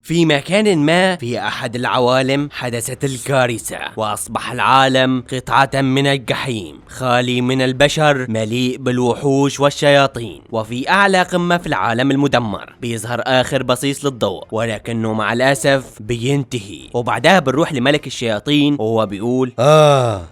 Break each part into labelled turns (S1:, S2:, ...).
S1: في مكان ما في أحد العوالم حدثت الكارثة، وأصبح العالم قطعة من الجحيم، خالي من البشر، مليء بالوحوش والشياطين. وفي أعلى قمة في العالم المدمر بيظهر آخر بصيص للضوء، ولكنه مع الأسف بينتهي. وبعدها بنروح لملك الشياطين وهو بيقول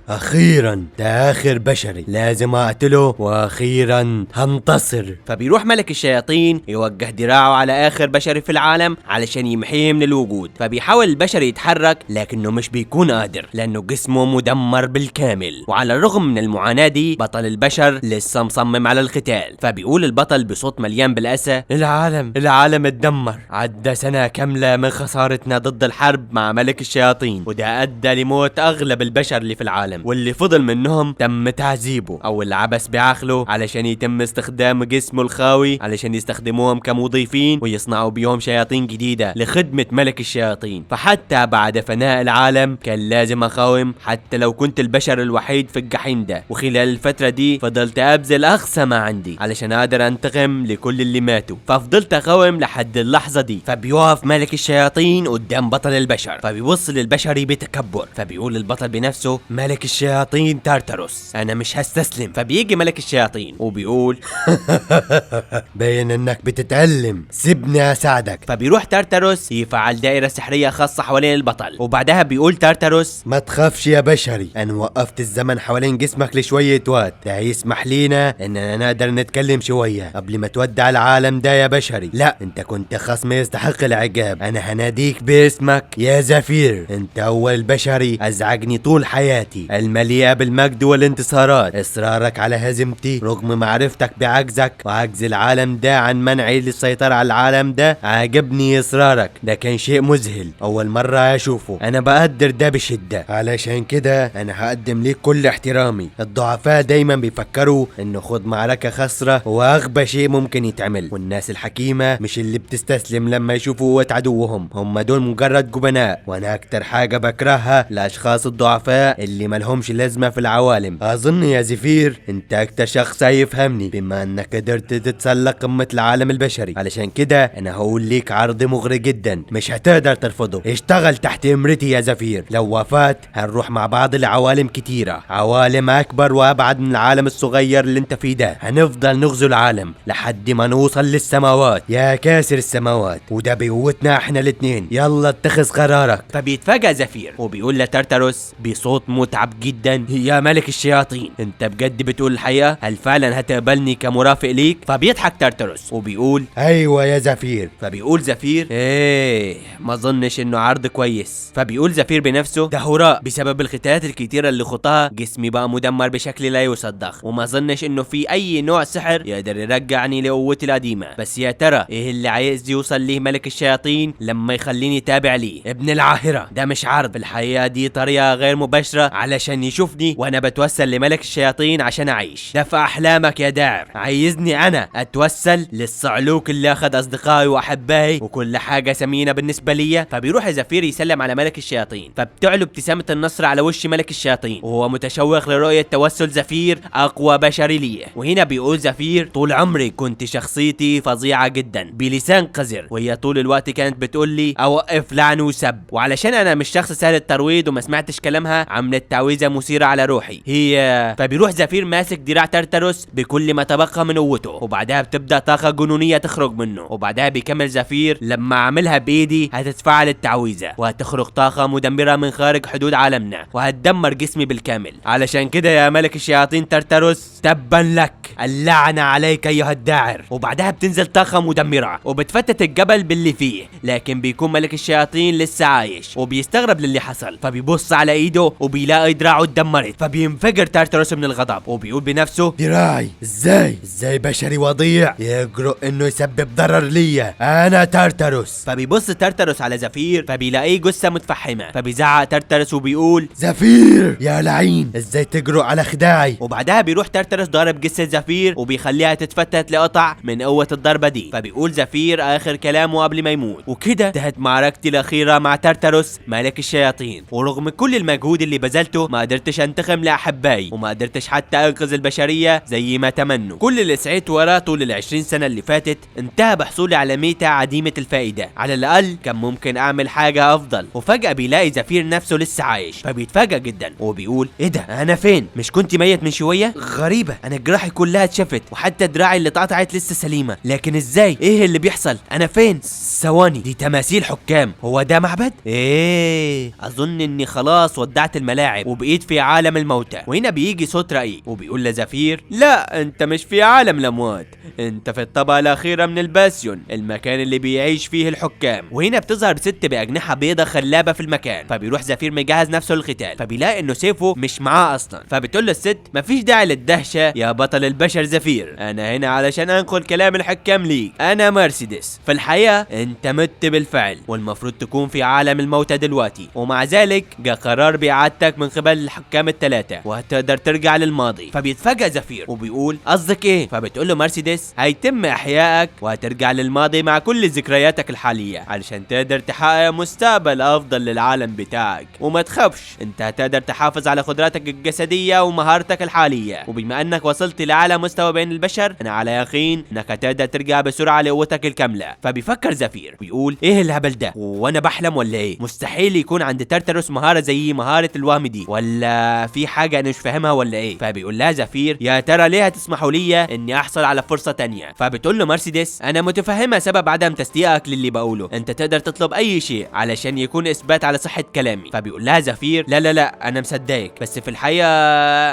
S2: أخيرا ده آخر بشري، لازم أقتله وأخيرا هنتصر.
S1: فبيروح ملك الشياطين يوجه دراعه على آخر بشري في العالم علشان يمحيه من الوجود. فبيحاول البشر يتحرك لكنه مش بيكون قادر لأنه جسمه مدمر بالكامل. وعلى الرغم من المعاناة دي بطل البشر لسه مصمم على القتال. فبيقول البطل بصوت مليان بالأسى:
S2: العالم اتدمر، عدى سنة كاملة من خسارتنا ضد الحرب مع ملك الشياطين، وده أدى لموت أغلب البشر اللي في العالم، واللي فضل منهم تم تعذيبه أو العبث بعقله علشان يتم استخدام جسمه الخاوي علشان يستخدموهم كمضيفين ويصنعوا بيهم شياطين جديدة لخدمة ملك الشياطين. فحتى بعد فناء العالم كان لازم أقاوم حتى لو كنت البشر الوحيد في الجحيم ده. وخلال الفترة دي فضلت أبذل أقصى ما عندي علشان أقدر أنتقم لكل اللي ماتوا، ففضلت أقاوم لحد اللحظة دي. فبيوقف ملك الشياطين قدام بطل البشر، فبيبص للبشري بتكبر، فبيقول البطل بنفسه:
S1: ملك الشياطين تارتاروس، أنا مش هستسلم. فبيجي ملك الشياطين وبيقول:
S2: باين انك بتتألم، سيبني اساعدك.
S1: فبيروح تارتاروس يفعل دائرة سحرية خاصة حوالين البطل، وبعدها بيقول تارتاروس:
S2: ما تخافش يا بشري، انا وقفت الزمن حوالين جسمك لشوية وقت، ده يسمح لينا اننا نقدر نتكلم شوية قبل ما تودع العالم ده يا بشري. لا، انت كنت خصم يستحق العقاب، انا هناديك باسمك يا زفير. انت اول بشري ازعجني طول حياتي المليئة بالمجد والانتصارات. اصرارك على هزيمتي رغم معرفتك بعجزك وعجز العالم ده عن منعي للسيطرة على العالم ده، عجبني اصرارك، ده كان شيء مذهل اول مرة اشوفه. انا بقدر ده بشدة، علشان كده انا هقدم ليك كل احترامي. الضعفاء دايما بيفكروا انه خد معركة خسرة هو اغبى شيء ممكن يتعمل، والناس الحكيمة مش اللي بتستسلم لما يشوفوا قوة عدوهم، هم دول مجرد جبناء. وانا اكتر حاجة بكرهها الاشخاص الضعفاء اللي ملهمش لازمة في العوالم. اظن يا زفير انت اكتر شخص هيفهمني بما انك قدرت تتسلق قمة العالم البشري، علشان كده انا هقول ليك عرض مغري جدا مش هتقدر ترفضه. اشتغل تحت امرتي يا زفير، لو وفات هنروح مع بعض لعوالم كتيرة، عوالم اكبر وابعد من العالم الصغير اللي انت فيه ده. هنفضل نغزو العالم لحد ما نوصل للسماوات يا كاسر السماوات، وده بقوتنا احنا الاتنين. يلا اتخذ قرارك.
S1: فبيتفاجأ زفير وبيقول لتارتاروس بصوت متعب جدا: يا ملك الشياطين، انت بجد بتقول الحقيقة؟ هل فعلا هتقبلني كمرافق ليك؟ فبيضحك تارتاروس وبيقول:
S2: ايوه يا زفير.
S1: فبيقول زفير: ما اظنش انه عرض كويس. فبيقول زفير بنفسه: ده هراء، بسبب القتالات الكتيرة اللي خطها جسمي بقى مدمر بشكل لا يصدق، وما اظنش انه في اي نوع سحر يقدر يرجعني لقوتي القديمة. بس يا ترى ايه اللي عايز يوصل ليه ملك الشياطين لما يخليني تابع ليه؟ ابن العاهرة ده مش عرض، في الحقيقة دي طريقة غير مباشرة علشان يشوفني وانا بتوسل لملك الشياطين عشان اعيش. ده في احلامك يا داعر، عايزني انا اتوسل للصعلوك اللي اخذ اصدقائي واحبائي وكل حاجة ثمينة بالنسبة لي؟ فبيروح زفير يسلم على ملك الشياطين، فبتعلو ابتسامة النصر على وش ملك الشياطين وهو متشوق لرؤية توسل زفير اقوى بشري ليه. وهنا بيقول زفير: طول عمري كنت شخصيتي فظيعة جدا بلسان قذر، وهي طول الوقت كانت بتقول لي اوقف لعن وسب، وعلشان انا مش شخص سهل الترويض وما سمعتش كلامها عملت تعويذة مثيرة على روحي هي. فبيروح زفير ماسك دراع تارتاروس بكل ما تبقى من قوته، وبعدها بتبدا طاقة جنونية تخرج منه، وبعدها بيكمل زفير: لما اعملها بايدي هتتفاعل التعويذة وهتخرج طاقة مدمرة من خارج حدود عالمنا وهتدمر جسمي بالكامل. علشان كده يا ملك الشياطين تارتاروس، تبا لك، اللعنة عليك ايها الداعر. وبعدها بتنزل طاقة مدمرة وبتفتت الجبل باللي فيه، لكن بيكون ملك الشياطين لسه عايش وبيستغرب للي حصل. فبيبص على ايده وبيلاقي دراعه اتدمرت، فبينفجر تارتاروس من الغضب وبيقول بنفسه:
S2: دراعي ازاي بشري وضيع يجرؤ انه يسبب ضرر ليا انا تارتاروس؟
S1: فبيبص تارتاروس على زفير فبيلاقيه جثة متفحمة، فبيزعق تارتاروس وبيقول:
S2: زفير يا لعين، ازاي تجرؤ على خداعي؟
S1: وبعدها بيروح تارتاروس ضارب جثة زفير وبيخليها تتفتت لقطع من قوة الضربة دي. فبيقول زفير آخر كلامه قبل ما يموت: وكده انتهت معركتي الأخيرة مع تارتاروس ملك الشياطين، ورغم كل المجهود اللي بذلته ما قدرتش انتقم لأحبائي وما قدرتش حتى انقذ البشرية زي ما تمنوا. كل اللي سعيت وراه طول ال20 سنة اللي فاتت انتهى بحصولي على ميتة عديمة الفائدة على الاقل كان ممكن اعمل حاجة افضل. وفجأة بيلاقي زفير نفسه لسه عايش، فبيتفاجأ جدا وبيقول ايه ده، انا فين؟ مش كنت ميت من شوية؟ غريبة، انا جراحي كلها اتشفت وحتى دراعي اللي اتقطعت لسه سليمة، لكن ازاي؟ ايه اللي بيحصل؟ انا فين؟ ثواني، دي تماثيل حكام، هو ده معبد؟ ايه، اظن اني خلاص ودعت الملاعب وبقيت في عالم الموتى. وهنا بيجي صوت رقيق وبيقول لزفير لا انت مش في عالم الاموات، انت في الطبقة الاخيرة من الباسيون، المكان اللي بيعيش فيه الحكام. وهنا بتظهر ست باجنحة بيضة خلابة في المكان، فبيروح زفير مجهز نفسه للقتال، فبيلاقي انه سيفه مش معاه اصلا، فبتقول له الست مفيش داعي للدهشة يا بطل البشر زفير، انا هنا علشان انقل كلام الحكام ليك، انا مرسيدس. في الحقيقة انت مت بالفعل والمفروض تكون في عالم الموتى دلوقتي، ومع ذلك جاء قرار باعادتك من قبل الحكام الثلاثة وهتقدر ترجع للماضي. فبيتفاجأ زفير وبيقول قصدك ايه؟ فبتقول له مرسيدس هيتم احيائك وهترجع للماضي مع كل ذكرياتك الحالية علشان تقدر تحقق مستقبل افضل للعالم بتاعك، وما تخافش انت هتقدر تحافظ على قدراتك الجسدية ومهارتك الحالية، وبما انك وصلت لأعلى مستوى بين البشر انا على يقين انك هتقدر ترجع بسرعة لقوتك الكاملة. فبيفكر زفير ويقول ايه الهبل ده، وانا بحلم ولا ايه؟ مستحيل يكون عند ترتروس مهارة زي مهارة الوهم دي، ولا في حاجة انا مش فاهمها ولا ايه؟ فبيقول لها زفير يا ترى ليه هتسمحوا لي اني احصل على فرصة تانية؟ فبتقول له مرسيدس انا متفهمة سبب عدم تصديقك للي بقوله، انت تقدر تطلب اي شيء علشان يكون اثبات على صحة كلامي. فبيقول لها زفير لا لا لا انا مصدقك، بس في الحقيقة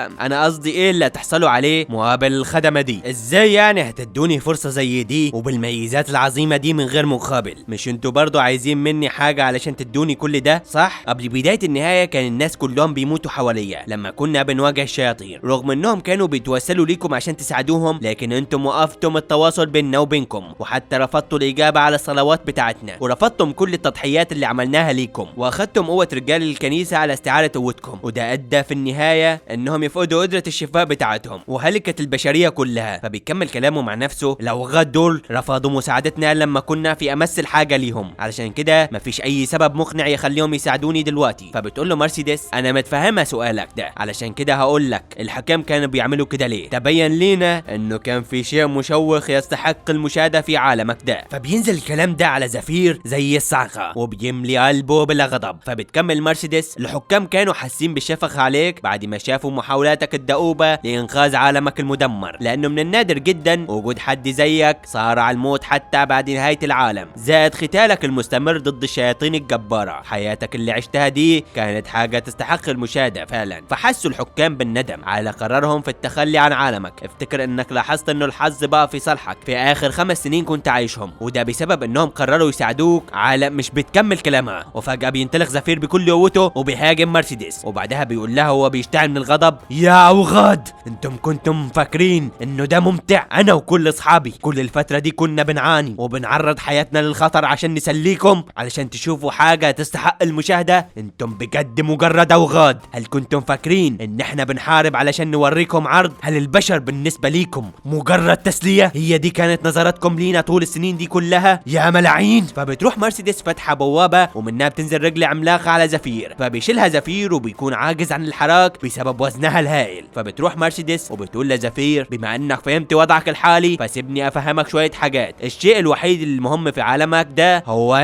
S1: انا قصدي ايه اللي هتحصلوا عليه مقابل الخدمة دي؟ ازاي يعني هتدوني فرصة زي دي وبالميزات العظيمة دي من غير مقابل؟ مش انتوا برضو عايزين مني حاجة علشان تدوني كل ده صح؟ قبل بداية النهاية كان الناس كلهم بيموتوا حواليا لما كنا بنواجه الشياطين، رغم انهم كانوا بيتوسلوا ليكم عشان تساعدوهم، لكن انتم وقفتم التواصل بيننا وبينكم، وحتى رفضتوا الاجابة على الصلوات بتاعتنا، ورفضتم كل التضحيات اللي عملناها ليكم، واخدتم قوة رجال الكنيسة على استعارة قوتكم، وده ادى في النهاية انهم يفقدوا قدرة الشفاء بتاعتهم وهلكت البشرية كلها. فبيكمل كلامه مع نفسه الاوغاد دول رفضوا مساعدتنا لما كنا في امس الحاجة ليهم، علشان كده مفيش اي سبب مقنع يخليهم يساعدوني دلوقتي. فبتقول له مرسيدس انا متفهمة سؤالك ده، علشان كده هقول لك الحكام كانوا بيعملوا كده ليه، تبين لينا انه كان في شيء مشوق يستحق المشاهدة في عالمك ده. فبينزل الكلام ده على زفير زي الصاعقة وبيملي قلبه بالغضب. فبتكمل مرسيدس الحكام كانوا حاسين بالشفقة عليك بعد ما شافوا محاولاتك الدؤوبة لإنقاذ عالمك المدمر، لأنه من النادر جدا وجود حد زيك صارع الموت حتى بعد نهاية العالم، زائد قتالك المستمر ضد الشياطين الجبارة. حياتك اللي عشتها دي كانت حاجة تستحق المشاهدة فعلا. فحسوا الحكام بالندم على قرارهم في التخلي عن عالمك. افتكر انك لاحظت انه الحظ بقى في صالحك في اخر 5 سنين كنت عايشهم، وده بسبب انهم قرروا يساعدوك على مش بتكمل كلامها. وفجأة بينطلق زفير بكل قوته وبيهاجم مرسيدس، وبعدها بيقول لها وهو بيشتعل من الغضب يا اوغاد انتم كنتم فاكرين انه ده ممتع؟ انا وكل اصحابي كل الفترة دي كنا بنعاني وبنعرض حياتنا للخطر عشان نسليكم، علشان تشوفوا حاجة تستحق المشاهدة. انتم بجد مجرد اوغاد. هل كنتم فاكرين ان احنا بنحارب علشان نوريكم عرض؟ هل البشر بالنسبة ليكم مجرد تسلية؟ هي دي كانت نظرتكم لينا طول السنين دي كلها يا ملاعين؟ فبتروح مرسيدس فتحة بوابة ومنها بتنزل رجل عملاقة على زفير، فبيشيلها زفير وبيكون عاجز عن الحراك بسبب وزنها الهائل. فبتروح مرسيدس وبتقول لزفير بما انك فهمت وضعك الحالي فسيبني افهمك شوية حاجات. الشيء الوحيد المهم في عالمك ده هو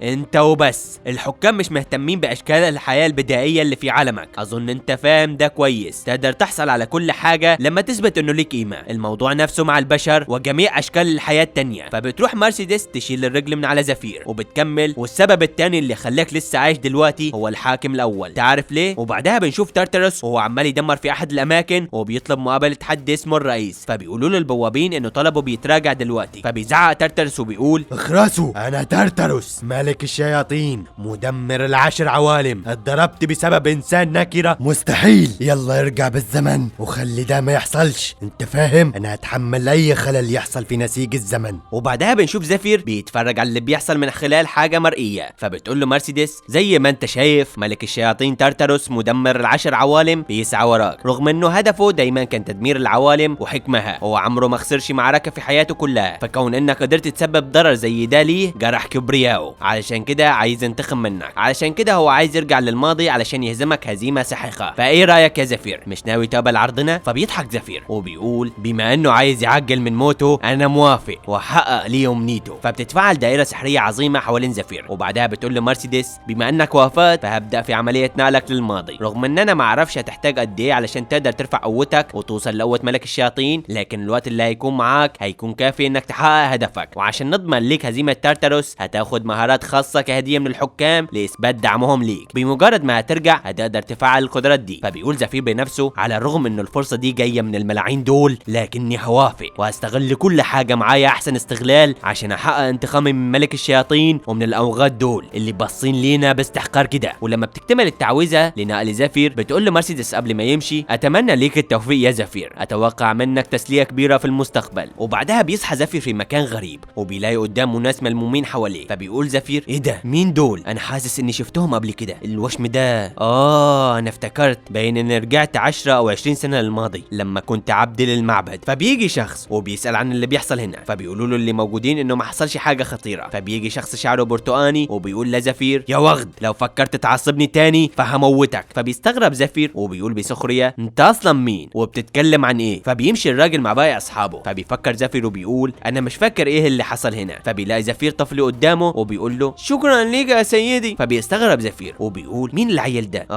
S1: انت وبس. الحكام مش مهتمين باشكال الحياة البدائية اللي في عالمك، اظن انت فاهم ده كويس. تقدر تحصل على كل حاجة لما تثبت انه ليك قيمة. الموضوع نفسه مع البشر وجميع اشكال الحياة التانية. فبتروح مرسيدس تشيل الرجل من على زفير وبتكمل والسبب التاني اللي خلاك لسه عايش دلوقتي هو الحاكم الاول. تعرف ليه؟ وبعدها بنشوف تارتروس وهو عمال يدمر في احد الاماكن وبيطلب مقابلة حد اسمه الرئيس. فبيقولوا له البوابين انه طلبه بيتراجع دلوقتي. فبيزعق تارتروس وبيقول
S2: اخرسوا، انا تارتروس ملك الشياطين مدمر ال10 عوالم، اتضربت بسبب انسان نكرة، مستحيل. يلا ارجع بالزمن وخلي ده ما يحصلش، انت فاهم؟ انا هتحمل اي خلل يحصل في نسيج الزمن.
S1: وبعدها بنشوف زفير بيتفرج على اللي بيحصل من خلال حاجة مرئية. فبتقول له مرسيدس زي ما انت شايف ملك الشياطين تارتروس مدمر ال10 عوالم بيسعى وراك، رغم انه هدفه دايما كان تدمير العوالم وحكمها. هو عمره ما خسرش معركة في حياته كلها، فكون انك قدرت تسبب ضرر زي ده ليه جرح كبرياءه، علشان كده عايز ينتقم منك. علشان كده هو عايز يرجع للماضي علشان يهزمك هزيمة ساحقة. فايه رايك يا زفير؟ مش ناوي تقبل عرضنا؟ فبيضحك زفير وبيقول بما انه عايز يعجل من موته انا موافق واحقق ليه امنيته. فبتتفاعل دائرة دائرة سحرية عظيمة حوالين زفير. وبعدها بتقول له مرسيدس بما انك وافقت فهبدأ في عملية نقلك للماضي، رغم ان انا ما اعرفش هتحتاج قد ايه علشان تقدر ترفع قوتك وتوصل لقوة ملك الشياطين، لكن الوقت اللي هيكون معاك هيكون كافي انك تحقق هدفك. وعشان نضمن ليك هزيمة تارتاروس هتاخد مهارات خاصة كهدية من الحكام لاثبات دعمهم ليك. بمجرد ما هترجع هتقدر تفعل القدرات دي. فبيقول زفير بنفسه على الرغم ان الفرصة دي جاية من الملاعين دول لكني هوافق وهستغل كل حاجة معايا احسن استغلال عشان احقق انتقامي من ملك الشياطين ومن الاوغاد دول اللي باصين لينا باستحقار كده. ولما بتكتمل التعويذة لنقل زفير بتقول لمرسيدس قبل ما يمشي اتمنى ليك التوفيق يا زفير، اتوقع منك تسلية كبيرة في المستقبل. وبعدها بيصحى زفير في مكان غريب وبيلاقي قدامه ناس ملمومين حواليه. فبيقول زفير ايه ده؟ مين دول؟ انا حاسس اني شفتهم قبل كده. الوشم ده انا افتكرت، باين اني رجعت 10 او 20 سنة للماضي لما كنت عبد للمعبد. فبيجي شخص وبيسأل عن اللي بيحصل هنا، فبيقولوا له اللي موجودين انه ما حصلش حاجة خطيرة. فبيجي شخص شعره برتقاني وبيقول لزفير يا وغد لو فكرت تعصبني تاني فهموتك. فبيستغرب زفير وبيقول بسخرية انت اصلا مين وبتتكلم عن ايه؟ فبيمشي الراجل مع باقي اصحابه. فبيفكر زفير وبيقول انا مش فاكر ايه اللي حصل هنا. فبيلاقي زفير طفل قدامه وبيقول له شكرا ليك يا سيدي. فبيستغرب زفير وبيقول مين العيل ده؟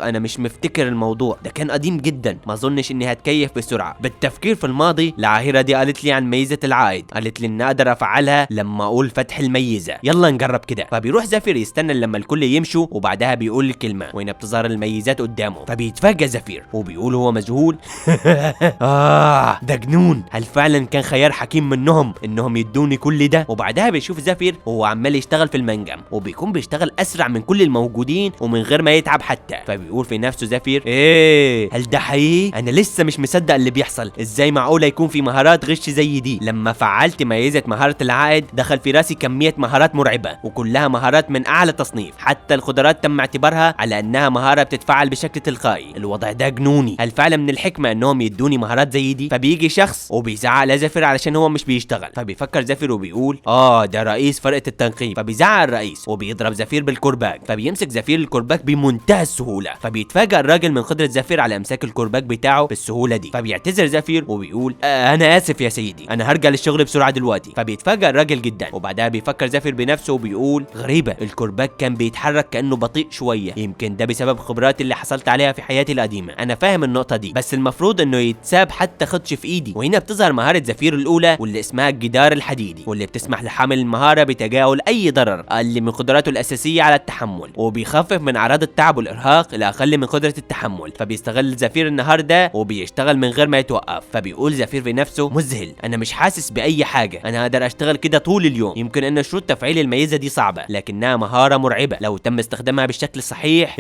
S1: انا مش مفتكر الموضوع ده، كان قديم جدا، ما اظنش اني هتكيف بسرعه. بالتفكير في الماضي العاهره دي قالت لي عن ميزه العائد، قالت لي ان اقدر افعلها لما اقول فتح الميزه، يلا نجرب كده. فبيروح زفير يستنى لما الكل يمشوا وبعدها بيقول الكلمه وهنا بتظهر الميزات قدامه. فبيتفاجئ زفير وبيقول هو مذهول ده جنون، هل فعلا كان خيار حكيم منهم انهم يدوني كل ده؟ وبعدها بيشوف زفير وهو عمال يشتغل في المنجم وبيكون بيشتغل اسرع من كل الموجودين ومن غير ما يتعب حتى. فبيقول في نفسه زفير هل ده حقيقي؟ انا لسه مش مصدق اللي بيحصل، ازاي معقوله يكون في مهارات غش زي دي؟ لما فعلت ميزه مهاره العائد دخل في راسي كميه مهارات مرعبه وكلها مهارات من اعلى تصنيف، حتى القدرات تم اعتبارها على انها مهاره بتتفعل بشكل تلقائي. الوضع ده جنوني، هل فعلا من الحكمه انهم يدوني مهارات زي دي؟ فبيجي شخص وبيزعق لزفير علشان هو مش بيشتغل. فبيفكر زفير وبيقول ده رئيس فرقه التنقيب. فبيزعق الرئيس وبيضرب زفير بالكرباج. فبيمسك زفير الكرباج بمنتهى السهوله. فبيتفاجئ الراجل من قدره زفير على امساك الكرباج بتاعه بالسهوله دي. فبيعتذر زفير وبيقول انا اسف يا سيدي، انا هرجع للشغل بسرعه دلوقتي. فبيتفاجئ الراجل جدا وبعدها بيفكر زفير بنفسه وبيقول غريبه، الكرباج كان بيتحرك كانه بطيء شويه، يمكن ده بسبب خبراتي اللي حصلت عليها في حياتي القديمه. انا فاهم النقطه دي، بس المفروض انه يتساب حتى خدش في ايدي. وهنا بتظهر مهاره زفير الاولى واللي اسمها الجدار الحديدي، واللي بتسمح لحامل المهاره بتجاهل اي ضرر اقل من قدراته الاساسيه على التحمل، وبيخفف من اعراض التعب والارهاق الى اقل من قدره التحمل. فبيستغل زفير النهار ده وبيشتغل من غير ما يتوقف. فبيقول زفير في نفسه مذهل، انا مش حاسس باي حاجه، انا اقدر اشتغل كده طول اليوم. يمكن ان شروط تفعيل الميزه دي صعبه لكنها مهاره مرعبه لو تم استخدامها بالشكل الصحيح.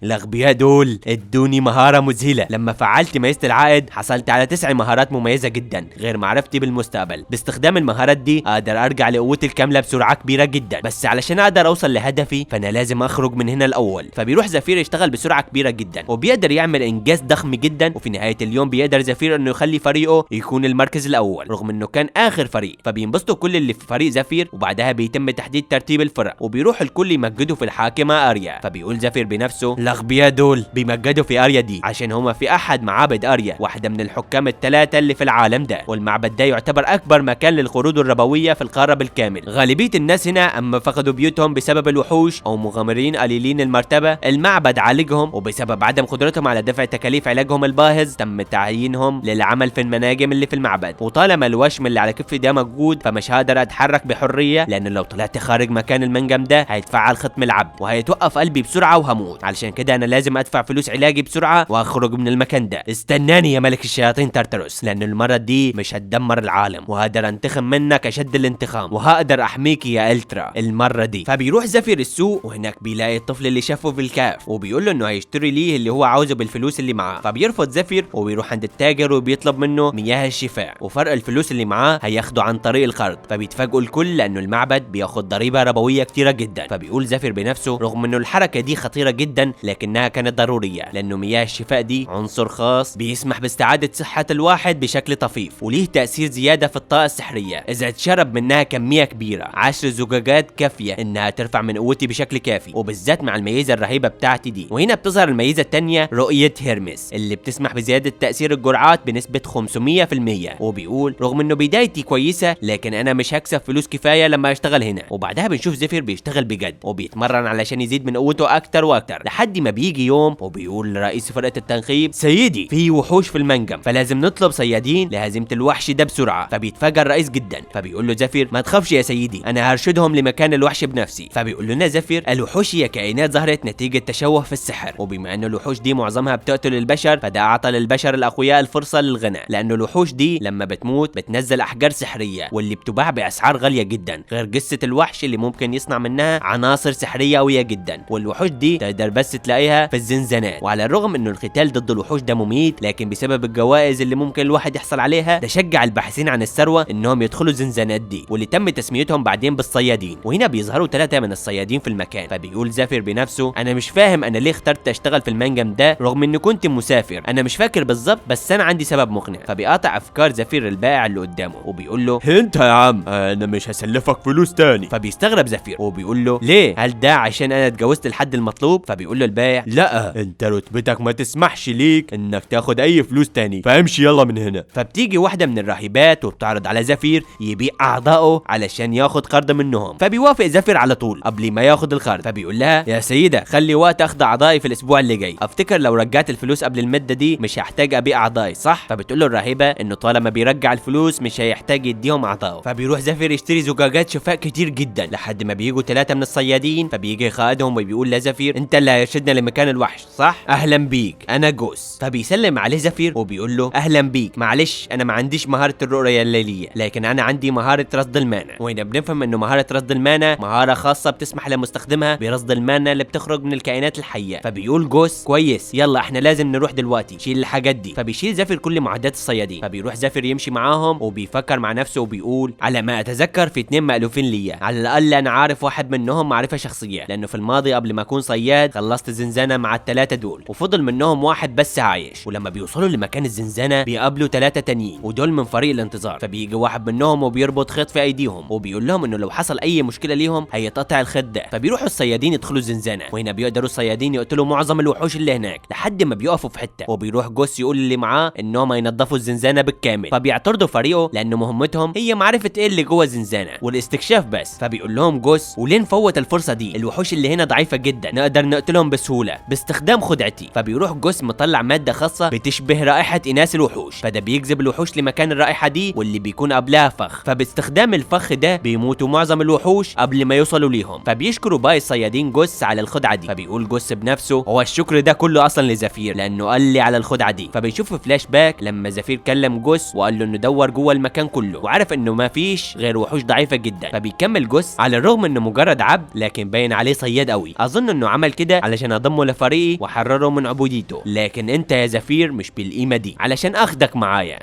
S1: الاغبياء دول ادوني مهاره مذهله. لما فعلت ميزه العائد حصلت على 9 مهارات مميزه جدا غير معرفتي بالمستقبل. باستخدام المهارات دي اقدر ارجع لقوتي الكامله بسرعه كبيره جدا، بس علشان اقدر اوصل لهدفي فانا لازم اخرج من هنا الاول. فبيروح زفير يشتغل بسرعه كبيره جدا وبيقدر يعمل انجاز ضخم جدا، وفي نهايه اليوم بيقدر زفير انه يخلي فريقه يكون المركز الاول رغم انه كان اخر فريق. فبينبسطوا كل اللي في فريق زفير وبعدها بيتم تحديد ترتيب الفرق وبيروح الكل يمجدوا في الحاكمه اريا. فبيقول زفير بنفسه الاغبياء دول بيمجدوا في اريا دي عشان هما في احد معابد اريا، واحده من الحكام الثلاثه اللي في العالم ده، والمعبد ده يعتبر اكبر مكان للقرود الربويه في القاره بالكامل. غالبيه الناس هنا اما فقدوا بيوتهم بسبب الوحوش او مغامرين قليلين المرتبه المعبد عالجهم، وبسبب عدم قدرتهم على دفع تكاليف علاجهم الباهظ تم تعيينهم للعمل في المناجم اللي في المعبد. وطالما الوشم اللي على كفي ده موجود فمش هقدر اتحرك بحريه، لان لو طلعت خارج مكان المنجم ده هيتفعل ختم العبد وهيتوقف قلبي بسرعه وهموت. علشان كده انا لازم ادفع فلوس علاجي بسرعه واخرج من المكان ده. استناني يا ملك الشياطين تارتاروس، لان المره دي مش هتدمر العالم وهقدر انتقم منك اشد الانتقام وهقدر احميك يا الترا المره دي. فبيروح زفير السوق وهناك بيلاقي الطفل اللي شافه في الكهف وبيقول له انه هيشتري ليه اللي هو عاوزه بالفلوس اللي معاه. فبيرفض زفير وبيروح عند التاجر وبيطلب منه مياه الشفاء، وفرق الفلوس اللي معاه هياخده عن طريق القرض. فبيتفاجئوا الكل لانه المعبد بياخد ضريبه ربويه كتيره جدا. فبيقول زفير بنفسه رغم انه الحركه دي خطيره جدا لكنها كانت ضروريه، لانه مياه الشفاء دي عنصر خاص بيسمح باستعاده صحه الواحد بشكل طفيف وليه تاثير زياده في الطاقه السحريه. اذا اتشرب منها كميه كبيره 10 زجاجات كافيه انها ترفع من قوتي بشكل كافي، وبالذات مع الميزه الرهيبه بتاعتي دي. وهنا بتظهر الميزه الثانيه رؤيه هيرمس اللي بتسمح بزياده تاثير الجرعات بنسبه 500%. وبيقول رغم انه بدايتي كويسه لكن انا مش مش هكسب فلوس كفايه لما اشتغل هنا. وبعدها بنشوف زفير بيشتغل بجد وبيتمرن علشان يزيد من قوته اكتر واكتر، لحد ما بيجي يوم وبيقول لرئيس فرقه التنقيب: سيدي في وحوش في المنجم فلازم نطلب صيادين لهزيمه الوحش ده بسرعه. فبيتفاجئ الرئيس جدا، فبيقول له زفير: ما تخافش يا سيدي، انا هرشدهم لمكان الوحش بنفسي. فبيقول لنا زفير: الوحوش هي كائنات ظهرت نتيجه تشوه في السحر، وبما ان الوحوش دي معظمها بتقتل البشر فده اعطى للبشر الاقوياء الفرصه للغناء، لانه الوحوش دي لما بتموت بتنزل احجار سحريه واللي بتباع باسعار غاليه جدا، غير جثه الوحش اللي ممكن يصنع منها عناصر سحريه قويه جدا. والوحوش دي تقدر بس تلاقيها في الزنزانات. وعلى الرغم انه القتال ضد الوحوش ده مميت، لكن بسبب الجوائز اللي ممكن الواحد يحصل عليها ده شجع الباحثين عن الثروه انهم يدخلوا الزنزانات دي، واللي تم تسميتهم بعدين بالصيادين. وهنا بيظهروا 3 من الصيادين في المكان. فبيقول زفير بنفسه: انا مش فاهم انا ليه اخترت اشتغل في المنجم ده رغم اني كنت مسافر، انا مش فاكر بالظبط بس انا عندي سبب مقنع. فبيقاطع افكار زفير البائع اللي قدامه وبيقول له:
S3: انت يا عم انا مش هسلفك فلوس تاني.
S1: فبيستغرب زفير وبيقول له: ليه؟ هل ده عشان انا اتجوزت الحد المطلوب؟ فبيقول له البائع:
S3: لا، انت رتبتك ما تسمحش ليك انك تاخد اي فلوس تاني، فامشي يلا من هنا.
S1: فبتيجي واحده من الراهبات وبتعرض على زفير يبيع اعضائه علشان ياخد قرض منهم. فبيوافق زفير على طول قبل ما ياخد القرض. فبيقول لها: يا سيده خلي وقت اخذ اعضائي في الاسبوع اللي جاي، افتكر لو رجعت الفلوس قبل المده دي مش هحتاج ابيع اعضائي صح؟ فبتقول له الراهبه انه طالما بيرجع الفلوس مش هيحتاج يديهم اعضائه. فبيروح زفير يشتري زجاجات شفاء كتير جدا لحد ما بيجوا 3 من الصيادين. فبيجي قائدهم وبيقول لزفير: انت اللي هيرشدنا لمكان الوحش صح؟ اهلا بيك انا جوس. فبيسلم عليه زفير وبيقول له: اهلا بيك، معلش انا ما عنديش مهاره الرؤيه الليليه لكن انا عندي مهاره رصد المانا. وهنا بنفهم انه مهاره رصد المانا مهاره خاصه بتسمح لمستخدمها برصد المانا اللي بتخرج من الكائنات الحيه. فبيقول جوس: كويس يلا احنا لازم نروح دلوقتي، شيل الحاجات دي. فبيشيل زفير كل معدات الصيادين. فبيروح زفير يمشي معاهم وبيفكر مع نفسه وبيقول: على ما اتذكر في 2 مألوفين ليا، على الاقل انا عارف واحد منهم معرفه شخصيه، لانه في الماضي قبل ما اكون صياد خلصت زنزانه مع ال3 دول وفضل منهم واحد بس عايش. ولما بيوصلوا لمكان الزنزانه بيقابلوا 3 تانيين ودول من فريق الانتظار. فبيجي واحد منهم وبيربط خيط في ايديهم وبيقول لهم انه لو حصل اي مشكله ليهم هيتقطع الخيط ده. فبيروحوا الصيادين يدخلوا الزنزانه، وهنا بيقدروا الصيادين يقتلوا معظم الوحوش اللي هناك لحد ما بيقفوا في حته، وبيروح جوس يقول اللي معاه انهم هينظفوا الزنزانه بالكامل. فبيعترضوا فريقه لانه مهمتهم هي معرفه ايه اللي جوه الزنزانه والاستكشاف بس. فبيقول لهم جوس: وليه نفوت الفرصه دي؟ الوحوش اللي هنا ضعيفه جدا، نقدر نقتلهم بسهوله باستخدام خدعتي. فبيروح جوس مطلع ماده خاصه بتشبه رائحه اناث الوحوش، فده بيجذب الوحوش لمكان الرائحه دي واللي بيكون قبلها فخ. فباستخدام الفخ ده بيموتوا معظم الوحوش قبل ما يوصلوا ليهم. فبيشكروا باقي الصيادين جوس على الخدعه دي. فبيقول جوس بنفسه: هو الشكر ده كله اصلا لزفير لانه قال لي على الخدعه دي. فبيشوف فلاش باك لما زفير كلم جوس وقال له انه دور جوه المكان كله وعرف انه ما فيش غير وحوش ضعيفه جدا. فبيكمل جوس على الرغم انه مجرد عبد لكن باين عليه صياد قوي، اظن انه عمل كده علشان اضمه لفريقي واحرره من عبوديته، لكن انت يا زفير مش بالقيمه دي علشان اخدك معايا.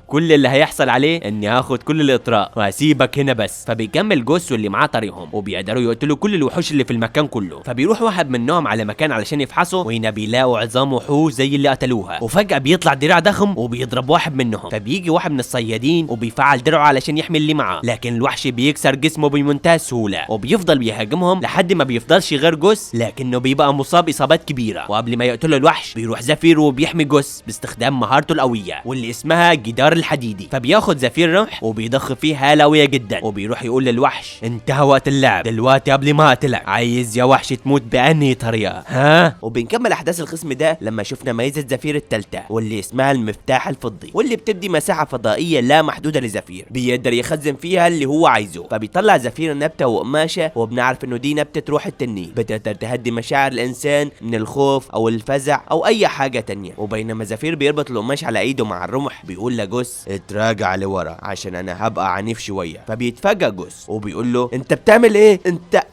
S1: كل اللي هيحصل عليه اني هاخد كل الاطراء وهسيبك هنا بس. فبيكمل جوس واللي معاه طريقهم وبيقدروا يقتلوا كل الوحوش اللي في المكان كله. فبيروح واحد منهم على مكان علشان يفحصوا، وهنا بيلاقوا عظام وحوش زي اللي قتلوها. وفجاه بيطلع دراع ضخم وبيضرب واحد منهم. فبيجي واحد من الصيادين وبيفعل درعه علشان يحمي اللي معاه، لكن الوحش بيكسر جسمه بمنتهى السهوله وبيفضل بيهاجمهم لحد ما بيفضلش غير جوس، لكنه بيبقى مصاب اصابات كبيره. وقبل ما يقتله الوحش بيروح زفير وبيحمي جوس باستخدام مهارته القويه واللي اسمها الجدار الحديدي. فبياخد زفير رمح وبيضخ فيه هاله قويه جدا وبيروح يقول للوحش: انتهى وقت اللعب دلوقتي قبل ما اقتلك، عايز يا وحش تموت بأنهي طريقه ها؟ وبنكمل احداث القسم ده لما شفنا ميزه زفير الثالثه واللي اسمها المفتاح الفضي، واللي بتدي مساحه فضائيه لا محدوده لزفير بيقدر يخزن فيها اللي هو عايزه. فبيطلع زفير نبته وقماشه، وبنعرف انه دي نبته روح التنين بتقدر تهدي مشاعر الانسان من الخوف او الفزع او اي حاجه تانية. وبينما زفير بيربط القماش على ايده مع الرمح بيقول لجوس: اتراجع لورا عشان انا هبقى عنيف شويه. فبيتفاجئ جوس وبيقول له: انت بتعمل ايه؟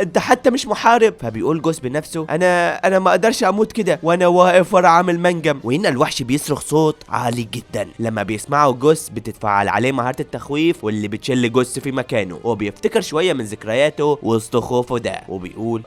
S1: انت حتى مش محارب. فبيقول جوس بنفسه: انا ما اقدرش اموت كده وانا واقف ورا عامل منجم. وهنا الوحش بيصرخ صوت عالي جدا. لما بيسمعه جوس بتتفعل عليه مهاره التخويف واللي بتشل جوس في مكانه، وبيفتكر شويه من ذكرياته وسط خوفه ده وبيقول: